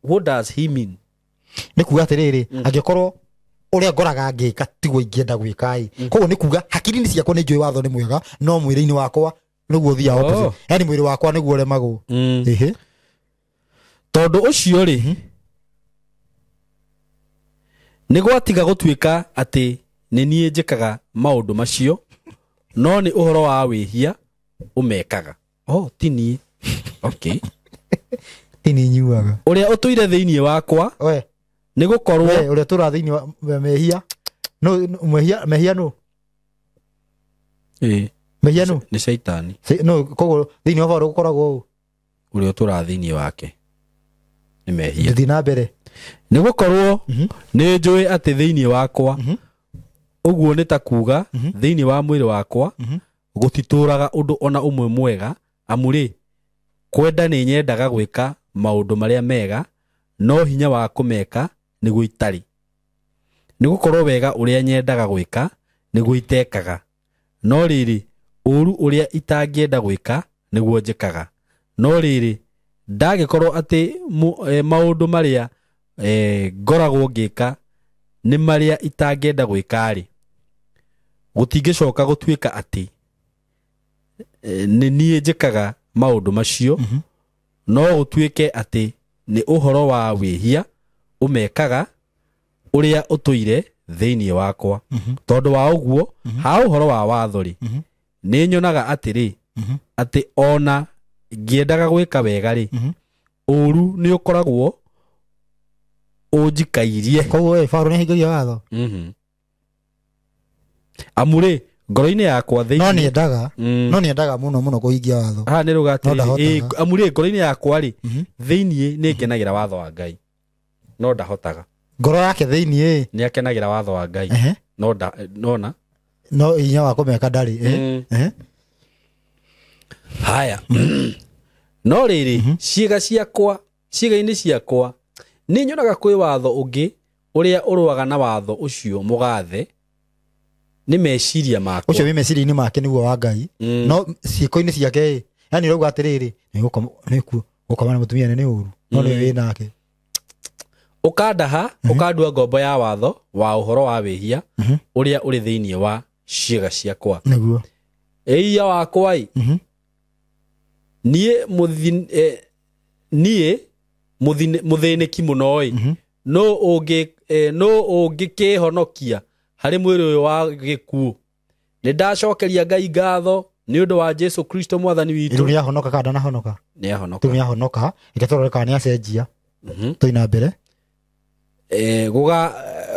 What does he mean? Nĩ kuga atĩrĩrĩ, angĩkorwo ũrĩa ngoraga ngĩka tiguo ingĩenda gwĩka-ĩ, koguo nĩ kuga hakiri-inĩ ciakwa nĩ njũĩ watho nĩ mwega, no mwĩrĩ-inĩ wakwa nĩguo ũthiaga opposite. Yani mwĩrĩ wakwa nĩguo ũremagwo. Ehe. Tondũ ũcio rĩ nĩ gwatiga gũtuĩka atĩ nĩ niĩ njĩkaga maũndũ macio, no nĩ ũhoro wa wĩhia ũmekaga. Ti niĩ. Okay. Ti nĩ nyuaga. Ũrĩa ũtũire thĩinĩ wakwa We nĩ gũkorwo ũrĩa tũra thĩinĩ wa mehia. No mehia no. Mehia no. Nĩ Shaitani. No koguo thĩinĩ wa baro gũkoragwo ũũ. Ũrĩa ũtũra thĩinĩ wake nĩ mehia. Thiĩ na mbere. Nĩ gũkorwo nĩ njũĩ atĩ thĩinĩ wakwa ũguo nĩ ta kuga thĩinĩ wa mwĩrĩ wakwa gũtitũraga ũndũ ona ũmwe mwega, amu rĩ kwenda nĩ nyendaga gwĩka maũndũ marĩa mega, no hinya wa kũmeka nĩguo itarĩ. Nĩ gũkorwo wega ũrĩa nyendaga gwĩka nĩguo itekaga, no rĩrĩ ũũru ũrĩa itangĩenda gwĩka nĩguo njĩkaga. No rĩrĩ ndagĩkorwo atĩ maũndũ marĩa ngoragwo ngĩka nĩ marĩa itangĩenda gwĩka rĩ, gũtingĩcoka gũtuĩka atĩ nĩ niĩ njĩkaga maũndũ macio, no gũtuĩke atĩ nĩ ũhoro wa wĩhia ũmekaga ũrĩa ũtũire thĩinĩ wakwa. Tondũ wa ũguo ha ũhoro wa watho rĩ, nĩ nyonaga atĩrĩ atĩ ona ngĩendaga gwĩka wega rĩ, ũũru nĩ ũkoragwo ũnjikairie. Koguo baro nĩ ahingagia watho. Amu rĩ ngoro-inĩ yakwa thĩinĩ no nĩ endaga mũno kũhingia watho. Haha nĩ rũgatĩrĩri. Amu rĩ ngoro-inĩ yakwa rĩ thĩinĩ nĩ ngenagĩra watho wa Ngai, no ndahotaga. Ngoro yake thĩinĩ nĩ akenagĩra watho wa Ngai, no hinya wa kũmeka ndarĩ. Haya. No rĩrĩ ciĩga-inĩ ciakwa nĩ nyonaga kwĩ watho ũngĩ ũrĩa ũrũaga na watho ũcio mũgathe, nĩ meciria makwa. Ũcio wĩ meciria-inĩ make nĩguo wa Ngai, no ciĩko-inĩ ciake yani ũrauga atĩrĩrĩ gũkoma na mũtumia nĩ ũũru, no nĩ wĩ nake. Ũkandaha ũkandua ngombo ya watho wa ũhoro wa wĩhia ũrĩa ũrĩ thĩinĩ wa ciĩga ciakwa. Nĩguo ĩia wakwa niĩ mũthĩnĩki mũno no ũngĩkĩhonokia harĩ mwĩrĩ ũyũ wa gĩkuũ. Nĩ ndacokeria Ngai ngatho nĩ ũndũ wa Jesu Kristo mwathani witũ. Nĩ ahonoka kana ndanahonoka? Nĩ ahonoka. Reke tũrore kana nĩ acenjia. Tũi na mbere.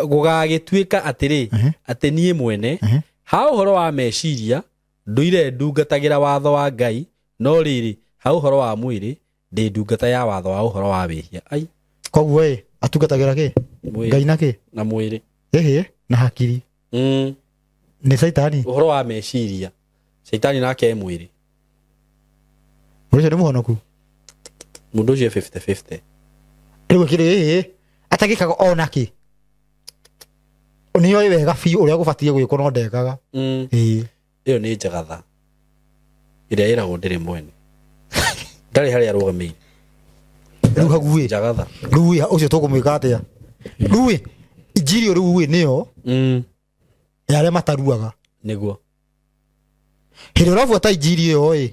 Gũgagĩtuĩka atĩrĩ atĩ niĩ mwene ha ũhoro wa meciria ndũire ndungatagĩra watho wa Ngai, no rĩrĩ ha ũhoro wa mwĩrĩ ndĩ ndungata ya watho wa ũhoro wa wĩhia. Koguo atungatagĩra kĩ? Ngai na kĩ? Na mwĩrĩ. Na hakiri. Nĩ Shaitani. Ũhoro wa meciria. Shaitani nake mwĩrĩ. Ucio ni muhonoku. Mundu ucio 50-50. Riu kiri atagikaga onaki. Oni oi wega fi uria gubatie gwiko no ndekaga. Iyo ni njagatha. Iria irago ndiri mwene. Ndari hari arugamiire. Riu haguĩ. Njagatha. Riu ucio tukumwika atia. Riu injiri riu niyo. Yale mataruaga. Niguo. Hĩndĩ ũrabuata injiri ĩyo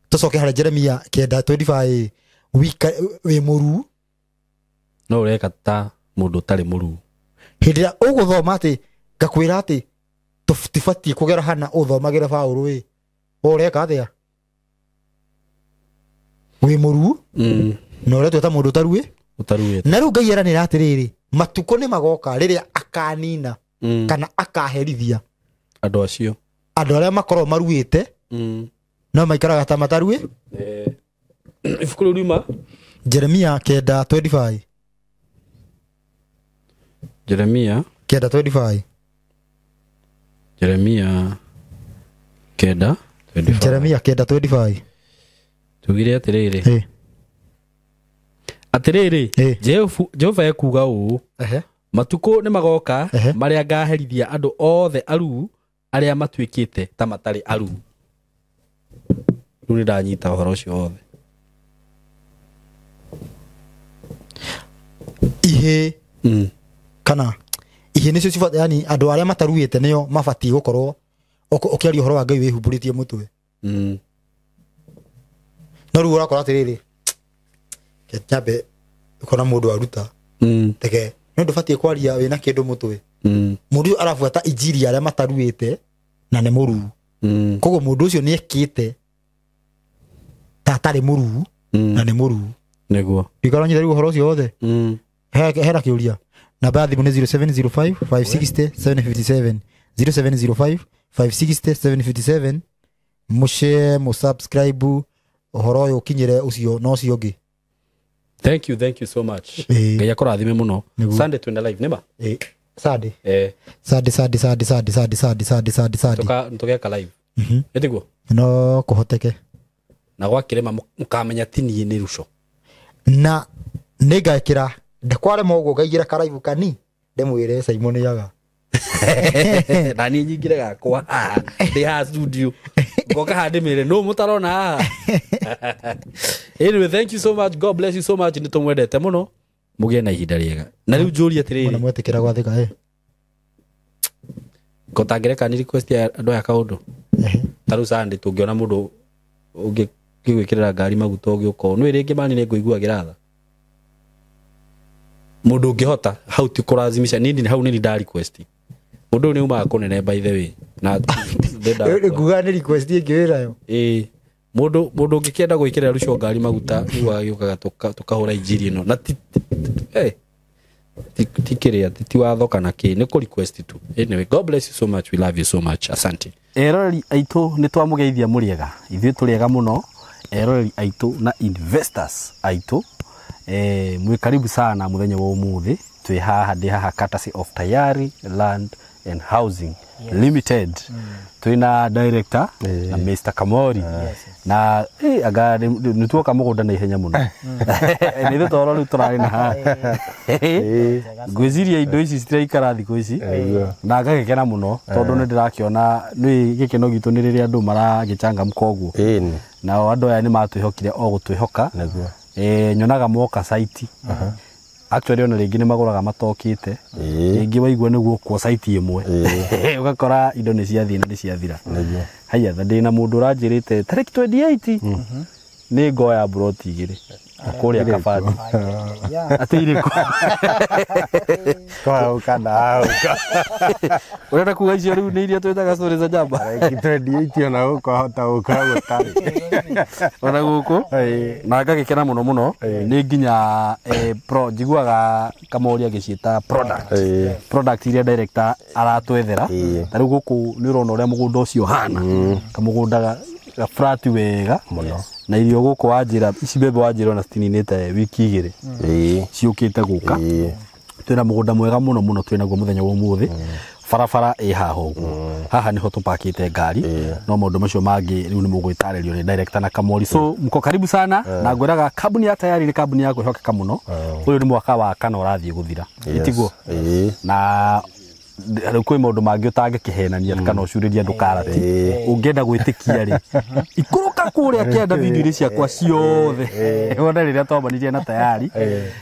tucoke harĩ Jeremia 9:25 wĩ mũru no ũreka ta mũndũ ũtarĩ mũru. Hĩndĩ ĩrĩa ũgũthoma atĩ ngakwĩra atĩ tũtibatiĩ kũgera hana ũthomagĩre Paũlũ ũreka atĩa wĩ mũru na ũretwo ta mũndũ ũtaruĩ. Na rĩu Ngai eranĩra atĩrĩrĩ matukũ nĩ magoka rĩrĩa akanina kana akaherithia andũ acio andũ arĩa makorwo maruĩte no maikaraga ta mataruĩ. Ibuku rĩu riuma Jeremia 9:25. Jeremia 9:25. Jeremia 9:25. Jeremia 9:25. Tugire atĩrĩrĩ atĩrĩrĩ Jehova ekuga ũũ matukũ nĩ magoka marĩa ngaherithia andũ othe aruu arĩa matuĩkĩte ta matarĩ aruu. Rĩu nĩ ndanyita ũhoro ũcio wothe. Ihĩ kana ihĩ nĩcio cibatiĩ yani andũ arĩa mataruĩte nĩo mabatiĩ gũkorwo ũkĩaria ũhoro wa Ngai wĩhumbũrĩtie mũtwe. No rĩu ũrakora atĩrĩrĩ nyambe ũkona mũndũ aruta teke nĩ ndũbatiĩ kwaria wĩna kĩndũ mũtwe. Mũndũ ũyũ arabuata injiri arĩa mataruĩte na nĩ mũruu. Koguo mũndũ ũcio nĩ ekĩte ta atarĩ mũruu na nĩ mũruu. Nĩguo. Ndikaranyita rĩu ũhoro ũcio wothe. Hera kĩũria. Namba ya thimũ nĩ 0705 560 757 0705 560 757. Mũshare mũsubscribe ũhoro ũyũ ũkinyĩre ũcio no ũcio ũngĩ. Thank you so much. Ngai akũrathime mũno. Sunday twina live nĩma? Sunday. Sunday. Tũgeka live. Ĩtiguo? No kũhoteke. Na gwakĩrema mũkamenya tini nĩ Ruco. Na nĩngakĩra ndakwarema ũguo ngaigĩra karaibu kani ndĩmwĩre Simon yaga. Na niĩ nyingire gakwa ndĩ haha studio. Ngoka handĩmĩre no mũtarona haha. Anyway, thank you so much. God bless you so much. Nĩ tũmwendete mũno. Mũgĩe na ihinda rĩega. Na rĩu njũria atĩrĩrĩ. Mũna mwetĩkĩra gwathĩka Ngotangĩreka ni request ya andũ aya kaũndũ. Tarũ Sunday tũngĩona mũndũ ũngĩgwĩkĩrĩra ngari maguta ũgĩũka. Nĩ rĩngĩ mani nĩ ngũiguagĩra tha. Mũndũ ũngĩhota how to kũrazimisha nini hau nĩ nda request. Mũndũ nĩ umaga kũnene by the way. Na nguga nĩ request ĩngĩwĩra yo. Mũndũ ũngĩkĩenda gwĩkĩrĩra Ruco ngari maguta ũgagĩũkaga tũkahũra injiri ĩno. Na tikĩrĩa ti watho kana kĩ nĩ kũ request tu. Anyway, God bless you so much. We love you so much. Asante. Erori aitũ nĩ twamũgeithia mũrĩega. Ithuĩ tũrĩega mũno. Erori aitũ na investors aitũ. Mwĩ karibu sana mũthenya wa ũmũthĩ. Twĩ haha ndĩ haha courtesy of Tayari Land and Housing Limited. Twina director na Mr. Kamori. Na aga nĩ tuoka mũgũnda na ihenya mũno. Nĩ thĩ toro rĩu tũrarĩ na haha. Ngwĩciria indo ici citiraikara thikũ ici. Na ngagĩkena mũno tondũ nĩ ndĩrakĩona nĩ gĩkeno gitũ nĩ rĩrĩa andũ maragĩchangamka ũguo. Nao andũ aya nĩ matwĩhokire o gũtwĩhoka. Nyonaga moka site. Actually ona rĩngĩ nĩ magũraga matokĩte. Rĩngĩ waigua nĩguo kwa site ĩmwe. Ũgakora indo nĩ ciathiĩ na nĩ ciathira. Haya ndĩna mũndũ ũranjĩrĩte tarĩki 28 nĩ ngoya broti igĩrĩ. Kũrĩa kabati. Atĩ irĩkũ. Kwa kana. Ũrenda kuga icio rĩu nĩ iria twĩtaga stories za jamba. Tarĩki 28 ona ũkahota gũka gũtarĩ. Ona gũkũ. Na ngagĩkena mũno mũno. Nĩ nginya njiguaga Kamori agĩciĩta product iria director aratwethera. Ta rĩu gũkũ nĩ ũrona ũrĩa mũgũnda ũcio hana. Kamũgũnda ga flat wega mũno. Na irio gũkũ wanjĩra ici mbembe wanjĩra na citinĩte wiki igĩrĩ. Ciũkĩte gũka. Twĩna mũgũnda mwega mũno mũno twĩnaguo mũthenya wa ũmũthĩ. barabara ĩ haha ũguo haha niho tupakite ngari no maundu macio mangi riu ni mugwitaririo ni director na Kamori so mko karibu sana na ngwiraga kambuni ya tayari ni kambuni ya kwihokeka muno uyu ni mwaka wa kana urathie guthira itiguo na kwĩ maundu mangi utangikihenania kana ucuriria ndukarati ungienda gwitikia ri ikuruka kuria kienda video iri ciakwa ciothe wona riria twambanirie na tayari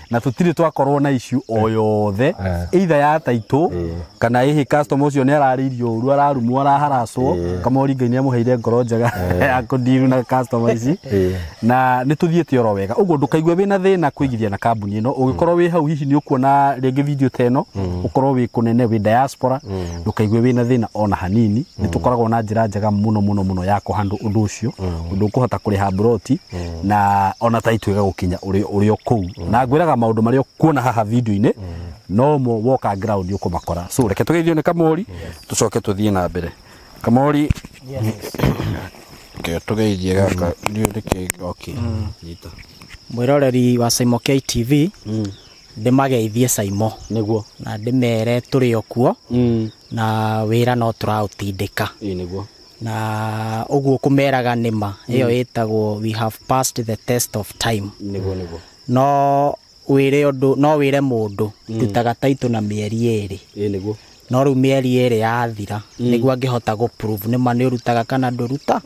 na tutiri twakorwo na issue o yothe either ya taito kana ihi customer ucio ni araririo uru ararumwo araharacwo Kamori Ngai ni amuheire ngoro njega ya kudiru na customer ici na ni tuthiete oro wega uguo ndukaigue wina thina kuigithia na kambuni ino ugikorwo wi hau hihi ni ukuona ringi video teno ukorwo wi kunene wi diaspora ndukaigue wina thina ona hanini ni tukoragwo na njira njega muno ya kuhandle undu ucio undu kuhota kuriha broti na ona taito igagukinya uri oku na ngwiraga maundu maria kuona haha video-ini no mo walk ground ukumakora so reke tugeithio ni Kamori tucoke tuthie na mbere Kamori ke tugeithie gaka ndio ndike okay nyita mwiroreri wa Saimo KTV ndimageithie Saimo niguo na ndimere turi okuo na wira no turautindika niguo na uguo kumeraga nima iyo itagwo we have passed the test of time niguo no wire mundu tutaga taito na mieri eri niguo no ru mieri eri yathira niguo angihota go prove nima ni urutaga kana nduruta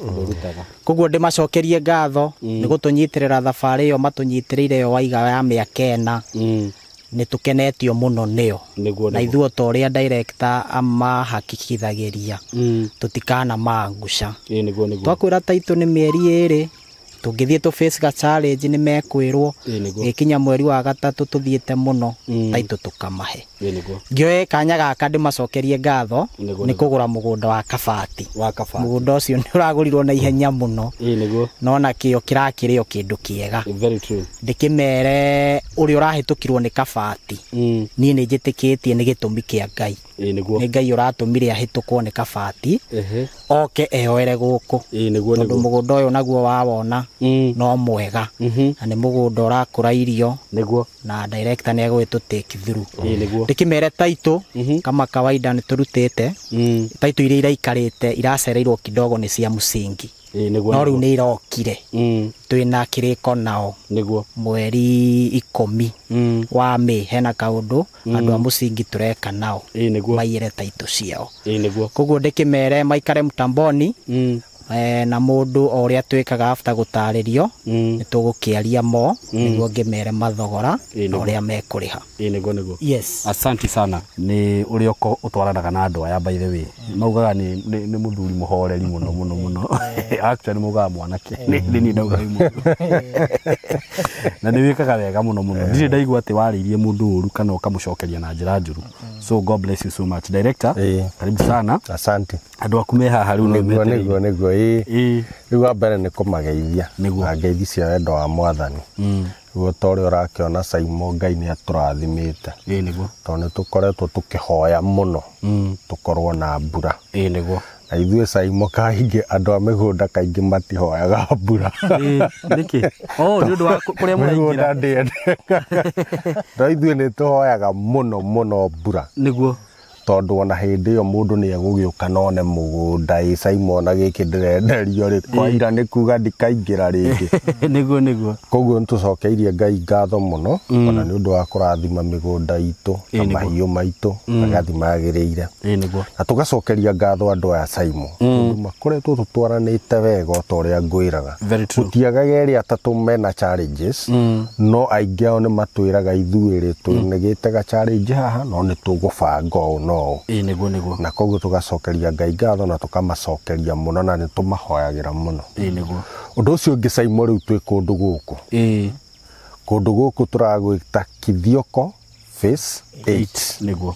koguo ndimacokerie ngatho ni gutunyitirira thabari iyo matunyitirire yo waiga ya miaka ena ni tukenetio muno nio na ithuo to ria director ama hakikithagiria tutikana mangusha twakwira taito ni mieri eri tungithie tu face ga challenge ni mekwirwo gikinya mweri wa gatatu tuthiete muno taito tukamahe ngioe kanya gaka ndimacokerie ngatho ni kugura mugunda wa kabati mugunda ucio ni uragurirwo na ihenya muno no na kio kirakirio kindu kiega ndikimere uri urahitukirwo ni kabati ni njitikitie ni gitumi kia Ngai ni Ngai uratumire ahitukwo ni kabati oke ehoere guku tondu mugunda uyu naguo wawona no mwega na ni mugunda urakura irio niguo na director ni agwitu take through ndikimere taito kama kawaida ni turutete taito iria iraikarite iracereirwo kidogo ni cia musingi no riu ni irokire twina kiriko nao niguo mweri 10 wa Mei hena kaundu andu a musingi tureka nao maire taito ciao koguo ndikimere maikare mtamboni na mundu oria twikaga after gutaririo ni tugukiaria mo niguo ngimere mathogora oria mekuriha niguo yes asante sana ni urioko utwaranaga na andu aya by the way maugaga ni muthuri muhoreri muno actually mugaga mwanake ni ndauga mundu na ni wikaga wega muno ndire ndaigua ati waririe mundu uru kana ukamucokeria na njira njuru so God bless you so much director karibu sana asante andu akume haha riu niguo riu wa mbere ni kumageithia ngeithi cia wendo wa mwathani riu tori urakiona Saimo Ngai ni aturathimite niguo tondu tukoretwo tukihoya muno tukorwo na mbura niguo na ithuĩ Saimo kaingĩ andũ a mĩgũnda kaingĩ matihoyaga mbura niki ni undu wa kuria muraingira no ithuĩ nĩ tũhoyaga mũno mbura niguo tondu ona hindi iyo mundu ni egugioka none mugunda Saimo na giki ndirenderio ri kwa ira ni kuga ndikaingira ringi niguo koguo ntucokeirie Ngai ngatho muno ona ni undu wa kurathima migunda itu na mahiu maitu agathima agiriire niguo na tugacokeria ngatho andu aya Saimo makoretwo tutwaranite wega utoria ngwiraga tutiagaga eri atatu mena challenges no aingi ao ni matwiraga ithuiri twinegite ga challenge haha no ni tugubanga no niguo na koguo tugacokeria Ngai ngatho na tukamacokeria muno na nitumahoyagira muno niguo undu ucio ungi Saimo riu twi kundu guku kundu guku turagwita Kithioko phase 8 niguo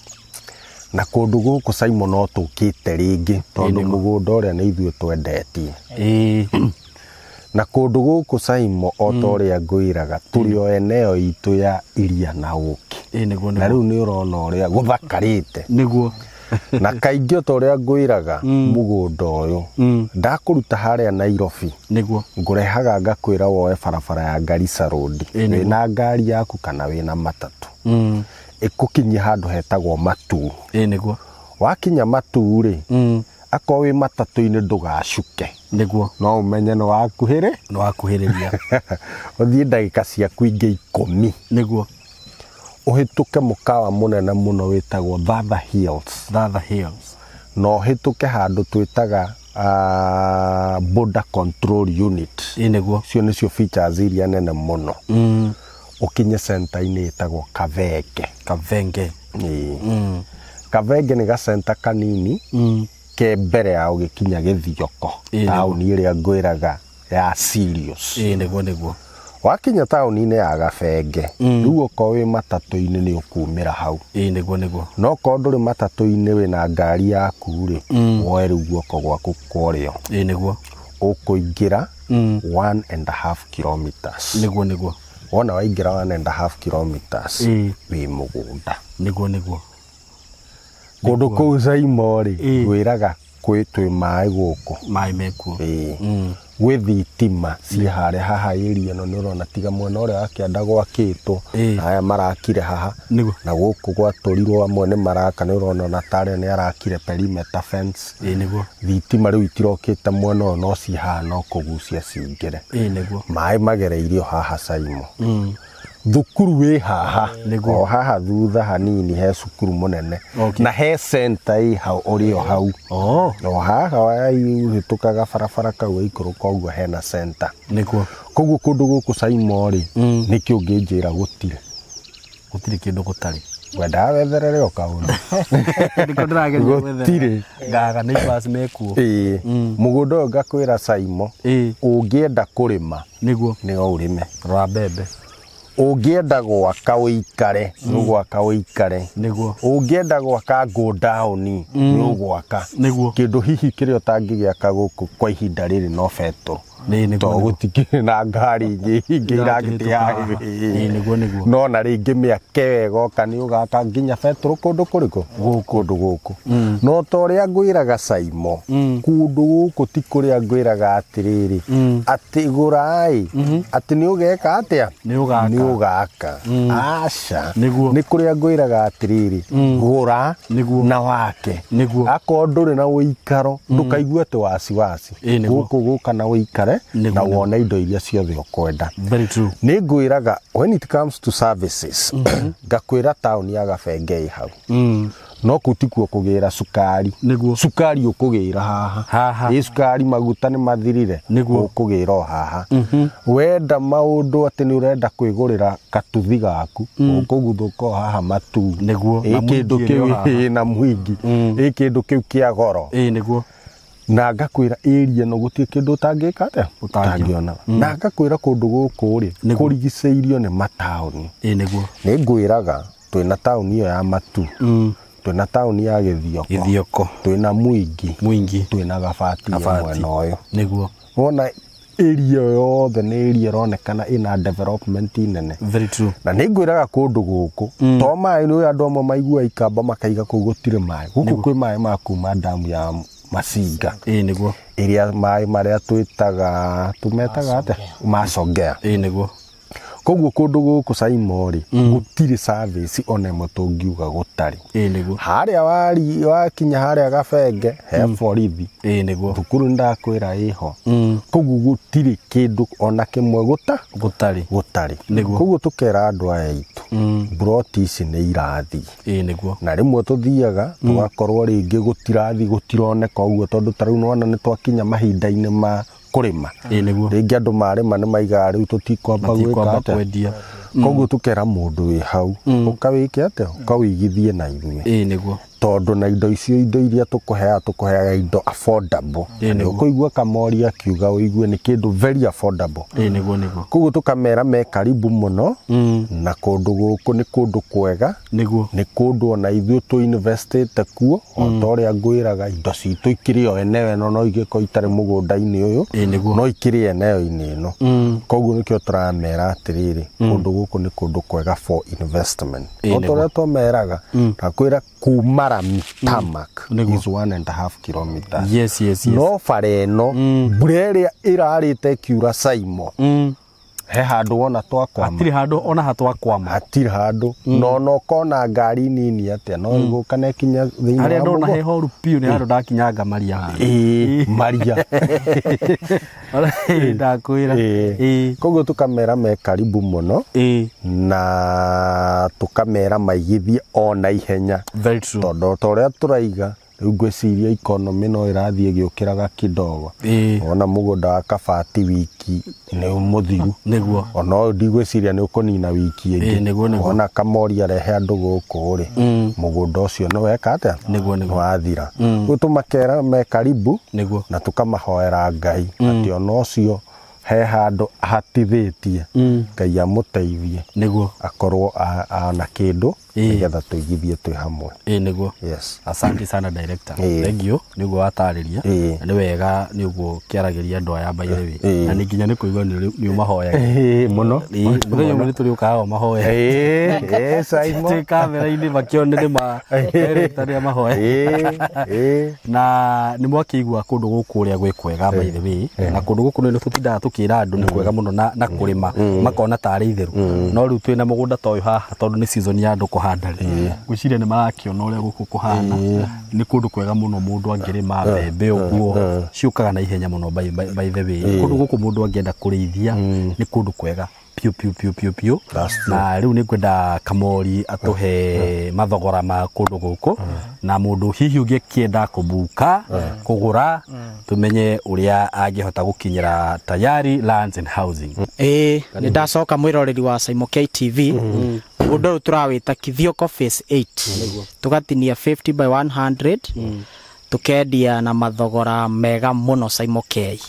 na kundu guku Saimo no tukite ringi tondu mugunda uria ni ithuĩ twendetie na kundu guku Saimo otoria ngwiraga turi o eneo itu ya iria na uki na riu ni urona uria guthakarite niguo na kaingĩ otoria ngwiraga mugunda uyu ndakuruta haria Nairobi niguo ngurehaga ngakwira woe barabara ya Garissa Road wina ngari yaku kana wina matatu ikukinyia handu hetagwo Matu niguo wakinya Matu ri akorwo wi matatu-inĩ ndũgacuke niguo no umenye no wakuhĩrĩria uthie ndagĩka ciaku ingĩ 10 niguo uhituke mukawa munene muno witagwo Thatha Hills no uhituke handu twitaga border control unit niguo cio nicio features iria nene muno ukinye center-inĩ itagwo Kavenge Kavenge ni ga center kanini ke mbere ya ugikinya Githioko tauni iria ngwiraga ya Sirius niguo wakinya tauni-inĩ ya Gabenge riu uko wi matatu-inĩ ni ukumira hau niguo no ko nduri matatu-inĩ wina ngari yaku ri woe riu guoko gwaku kworio niguo ukuingira 1.5 kilometers niguo wona waingira 1.5 kilometers wi mugunda niguo kundu kuu Saimo ri gwiraga kwitwi mai guku mai meku gwi thitima ci haria haha area no nirona tiga mwena uria wakianda gwakitwo aya marakire haha na guku gwaturirwo amwe ni maraka nirona na tare ni arakire perimeter fence niguo thitima riu itirokite mwena uyu no ci haha no kugucia cingire niguo mai magereirio haha Saimo thukuru wi haha o haha thutha hanini he cukuru munene na he center hau urio hau o haha wahitukaga barabara kau ikuru koguo hena center niguo koguo kundu guku Saimo ri nikio nginjira gutire kindu gutari wenda wetherere o kaundu ndiko ndirageria gutire ngaga ni pass meku mugunda uyu ngakwira Saimo ungienda kurima niguo ni o urime rwa mbembe ungienda gwaka uikare ni gwaka uikare niguo ungienda gwaka go down ni gwaka niguo kindu hihi kire utangigiaka guku kwa ihinda riri no feto to gutikire na ngari nyingi iragitia niguo no na ringi miake wega okani ugaka nginya feto kundu kuriku kundu guku no to ria ngwiraga Saimo kundu guku ti kuria ngwiraga atiriri ati gurai ati ni ugeka atia ni ugaka aca ni kuria ngwiraga atiriri gura na wake ako nduri na uikaro ndukaigue ati wasiwasi guku guka na uikare na wona indo iria ciothe ukwenda very true ni ngwiraga when it comes to services ngakwira town ya Gabenge hau no kutikuo kugira sukari ukugira haha sukari maguta ni mathirire ukugira haha wenda maundu ati ni urenda kwigurira katuthi gaku ukuguthuka haha Matu ikindu kiu na mwingi ikindu kiu kia goro niguo na ngakwira area no gutie kindu utangika ate utangiona na ngakwira kundu guku ri kurigiceirio ni matauni niguo ni ngwiraga twina tauni iyo ya Matu twina tauni ya Githioko twina Mwingi twina Gabati mwena uyu niguo wona area yothe ni area ronekana ina development nene very true na ni ngwiraga kundu guku to mai ni andu amwe maigua ikamba makaiga kuu gutire mai guku kwi mai ma kuma damu ya Masinga niguo iria mai maria twitaga tumetaga ate macongea niguo koguo kundu guku Saimo ri gutire service ona imwe tungiuga gutari niguo haria wakinya haria Gabenge he borithi niguo thukuru ndakwira iho koguo gutire kindu ona kimwe gutari koguo tukera andu aya itu broti ici ni irathi niguo na rimwe tuthiaga tugakorwo ringi gutirathi gutironeka uguo tondu tariu nona ni twakinya mahinda-ini ma kurima ringi andu marima ni maiga riu tutikwamba gwika kwendia koguo tukera mundu wi hau ukawike ate ukawigithie na ithuĩ niguo tondu na indo icio indo iria tukuheaga indo affordable ukuigua kamori akiuga uigue ni kindu very affordable niguo koguo tukamera me karibu muno na kundu guku ni kundu kwega niguo ni kundu ona ithuĩ tu investite kuo otoria ngwiraga indo citu ikiri o eneo no igiko itari mugunda-ini uyu no ikiri eneo-ini ino koguo nikio turamera atiriri kundu guku ni kundu kwega for investment otoria tomeraga nakwira kumara Tamak is 1.5 kilometers yes no fareno mbura iria irarite kiura Saimo he handu wona twakwama Hatiri handu ona hatwakwama. hatiri handu no kona ngari nini atia no igukane kinya thiini Haria wa ndona mugo. heho rupiu ni handu ndakinyanga maria hana. Maria Ndakwira. koguo tukamera me karibu muno na tukamera maigithie ona ihenya Very true. tondu toria turaiga riu ngwiciria economy no irathie giukiraga kidogo ona mugunda wa Kabati wiki ni muthiru Niguo. ona ndigwiciria ni ukunina wiki ingi ona Kamori arehe andu guku ri mugunda ucio no weka atia Niguo. wathira riu tumakera me karibu Niguo. na tukamahoera Ngai ati ona ucio he handu ahatithitie Ngai amuteithie Niguo. akorwo ana kindu nigetha tuigithie twi hamwe. Niguo. Yes. Asante sana director. Thank you. Niguo watariria. Ni wega niguo kiaragiria andu aya by the way. Na ni nginya ni kuigwa ni umahoya. Muno. Muthenya umwe turi ukaga mahoya. Saimo. Ti kamera ini makione ni ma director ni mahoya. Na ni mwakigwa kundu guku ria gwikwega by the way. Na kundu guku ni tutindaga tukira andu ni kwega muno na kurima makona tari itheru. No riu twina mugunda toyu haha tondu ni season ya andu kuhanda. Gwiciria ni marakiona uria guku kuhana. Ni kundu kwega muno mundu angirima mbembe uguo ciukaga na ihenya muno by the way. Kundu guku mundu angienda kurithia ni kundu kwega piu na riu ni kwenda Kamori atuhe mathogora ma kundu guku na mundu hihi ungikienda kubuka kugura tumenye uria angihota gukinyira Tayari Lands and Housing. Ni ndacoka mwiroreri wa Saimo KTV. Mundu turawita Kithioko phase 8 tugatinia 50 by 100 tukendia na mathogora mega muno Saimo K.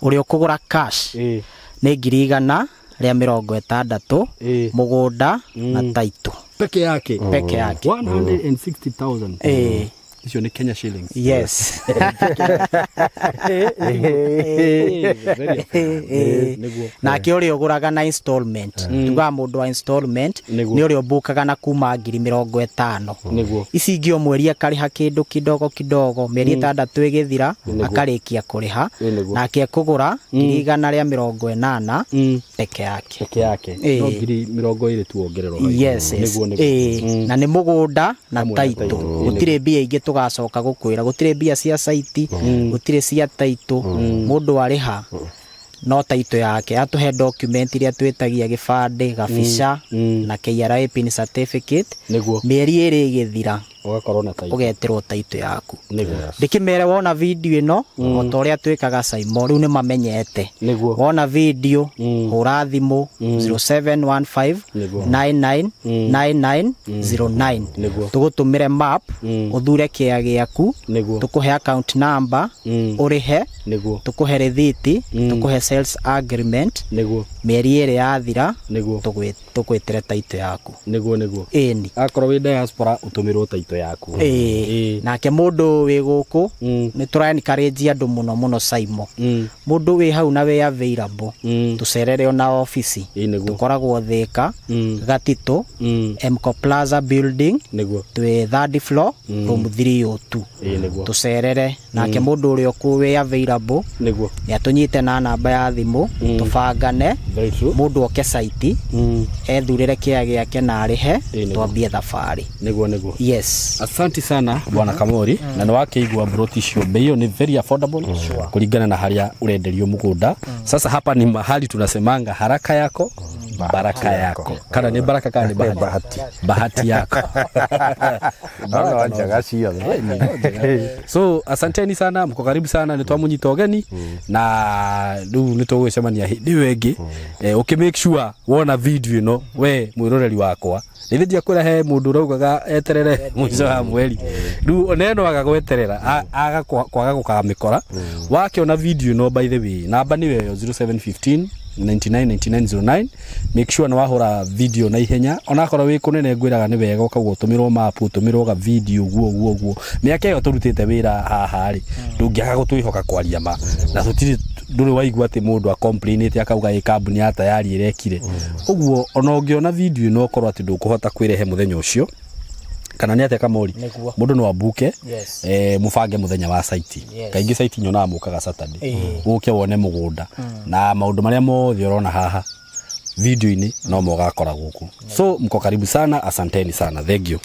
Uria ukugura cash ni 100 ria 60 mugunda na title Peke yake 160,000. Hizo ni Kenya shillings. Yes. Na kiori oguraga na installment. Tuga mundu wa installment ni uri obukaga na kuma 50,000. Ici ingio mweri akariha kindu kidogo mieri 6 igithira akarikia kuriha na akekugura 180 peke yake. No 20 tu ongererwo. Yes. Na ni mugunda na title. Gutire bia ingi tugacoka gukwira gutire bia cia site gutire cia title mundu ariha no title yake atuhe document iria twetagia gibande gabica na KRA pin certificate mieri 2 igithira ugakorwo na title ugeterwo title yaku ndikimere wona video ino otoria twikaga Saimo riu ni mamenyete wona video hura thimu 0715 999909 tugutumire map uthure kia giaku tukuhe account number urihe tukuhe receipt tukuhe sales agreement mieri 2 yathira tukwetera title yaku eni akorwo wi diaspora utumirwo title yaku nake mundu wi guku ni turani encourage andu muno Saimo mundu wi hau na wi available tucerere ona office tukoragwo Thika Gatito Mco Plaza building twi 3rd floor room 302 tucerere nake mundu uri oku wi available ya tunyite na namba ya thimu tubangane mundu oke site ethurire kia giake na arihe twambie thabari yes. Asante sana bwana Kamori na ni wakeigwa broti cio bei ni very affordable kulingana na haria urenderio mugunda. Sasa hapa ni mahali tunasemanga haraka yako baraka yako. Kana ni baraka kana ni bahati yako. So asanteni sana, mko karibu sana, nitwamunyita ogeni na riu nitugwicemania hindi wengi. Make sure wona video ino we mwiroreri wakwa nithia kurehe mundu raugaga eterere mwico wa mweri riu oneno agagweterera aga kwaga gukamikora wakiona video ino by the way namba ni weyo 0715 999909 make sure na wahora video na ihenya onakorwo wi kunene ngwiraga ni wega ukagwo tumirwo map tumirwo ga video guo miaka yo turutite wira haha ri ndungiaga gutwihoka kwaria ma na tutiri nduri waigua ati mundu a complain ati akauga i kambuni ya Tayari irekire uguo ona ungiona video no korwo ati ndukuhota kwirehe muthenya ucio kana ni ate Kamori mundu no abuke mubange muthenya wa site kaingi site nyona mukaga Saturday uke wone mugunda na maundu maria mothe urona haha video-inĩ no mũgakora gũkũ. So mko karibu sana, asanteni sana, thank you.